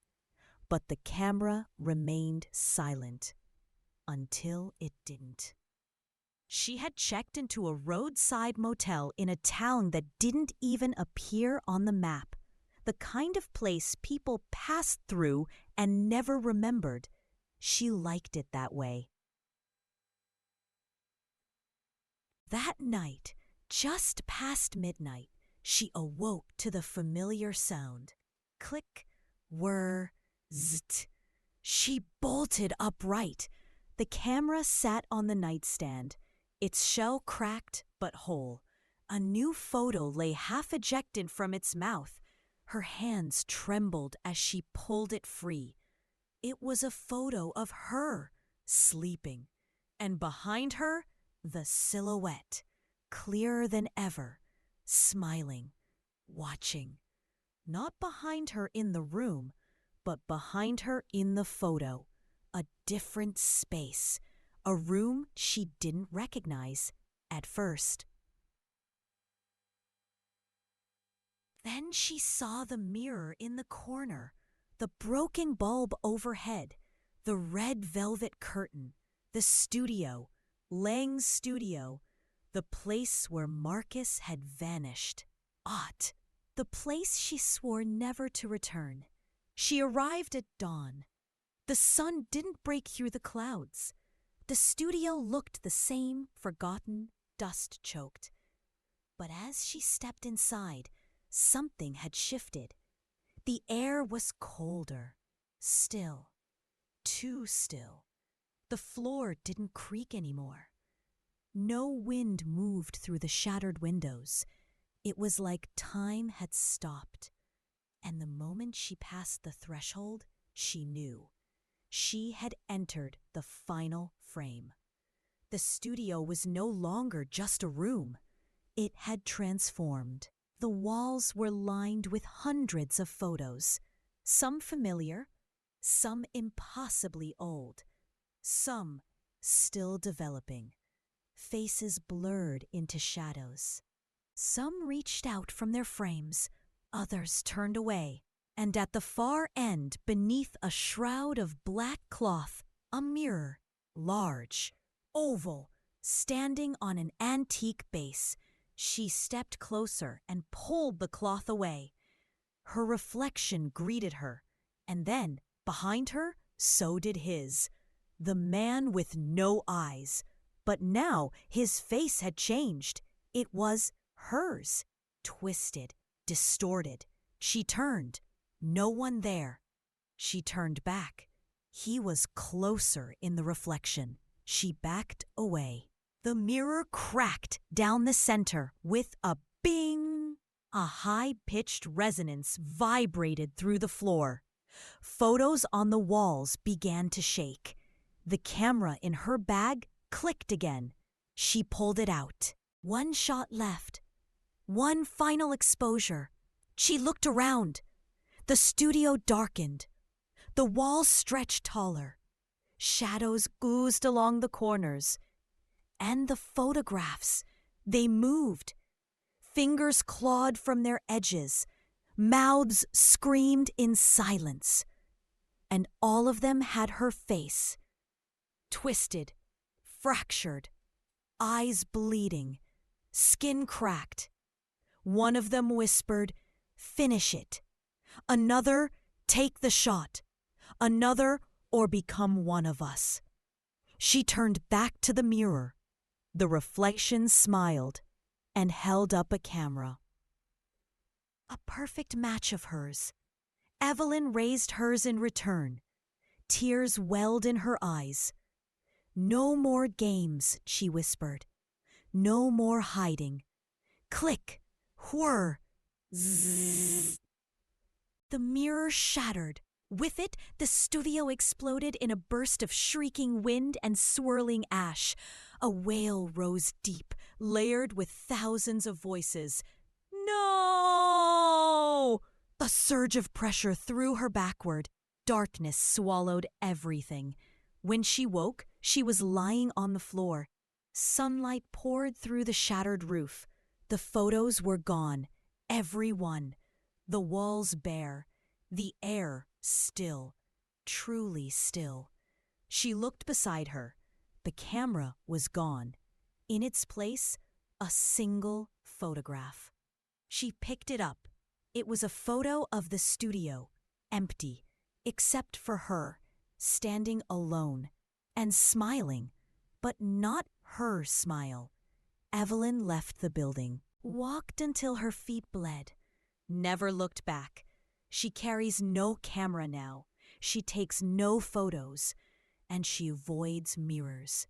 But the camera remained silent, until it didn't. She had checked into a roadside motel in a town that didn't even appear on the map. The kind of place people passed through and never remembered. She liked it that way. That night, just past midnight, she awoke to the familiar sound. Click, whir, zzzt. She bolted upright. The camera sat on the nightstand, its shell cracked but whole. A new photo lay half ejected from its mouth. Her hands trembled as she pulled it free. It was a photo of her, sleeping, and behind her, the silhouette, clearer than ever, smiling, watching. Not behind her in the room, but behind her in the photo. A different space, a room she didn't recognize at first. Then she saw the mirror in the corner, the broken bulb overhead, the red velvet curtain, the studio, Lang's studio, the place where Marcus had vanished. Ought, the place she swore never to return. She arrived at dawn. The sun didn't break through the clouds. The studio looked the same, forgotten, dust-choked. But as she stepped inside, something had shifted. The air was colder, still, too still. The floor didn't creak anymore. No wind moved through the shattered windows. It was like time had stopped. And the moment she passed the threshold, she knew. She had entered the final frame. The studio was no longer just a room. It had transformed. The walls were lined with hundreds of photos, some familiar, some impossibly old, some still developing. Faces blurred into shadows. Some reached out from their frames, others turned away, and at the far end, beneath a shroud of black cloth, a mirror, large, oval, standing on an antique base. She stepped closer and pulled the cloth away. Her reflection greeted her, and then, behind her, so did his. The man with no eyes. But now his face had changed. It was hers, twisted, distorted. She turned. No one there. She turned back. He was closer in the reflection. She backed away. The mirror cracked down the center with a bing. A high-pitched resonance vibrated through the floor. Photos on the walls began to shake. The camera in her bag clicked again. She pulled it out. One shot left. One final exposure. She looked around. The studio darkened. The walls stretched taller. Shadows oozed along the corners. And the photographs, they moved. Fingers clawed from their edges. Mouths screamed in silence. And all of them had her face. Twisted, fractured, eyes bleeding, skin cracked. One of them whispered, "Finish it." Another, "Take the shot." Another, "Or become one of us." She turned back to the mirror. The reflection smiled and held up a camera. A perfect match of hers. Evelyn raised hers in return. Tears welled in her eyes. "No more games," she whispered. "No more hiding." Click, whir, zzz. The mirror shattered. With it, the studio exploded in a burst of shrieking wind and swirling ash. A wail rose deep, layered with thousands of voices. "No!" A surge of pressure threw her backward. Darkness swallowed everything. When she woke, she was lying on the floor. Sunlight poured through the shattered roof. The photos were gone, every one. The walls bare. The air still, truly still. She looked beside her. The camera was gone. In its place, a single photograph. She picked it up. It was a photo of the studio, empty, except for her, standing alone, and smiling, but not her smile. Evelyn left the building, walked until her feet bled, never looked back. She carries no camera now. She takes no photos, and she avoids mirrors.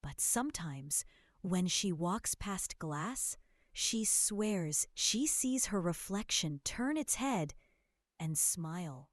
But sometimes, when she walks past glass, she swears she sees her reflection turn its head and smile.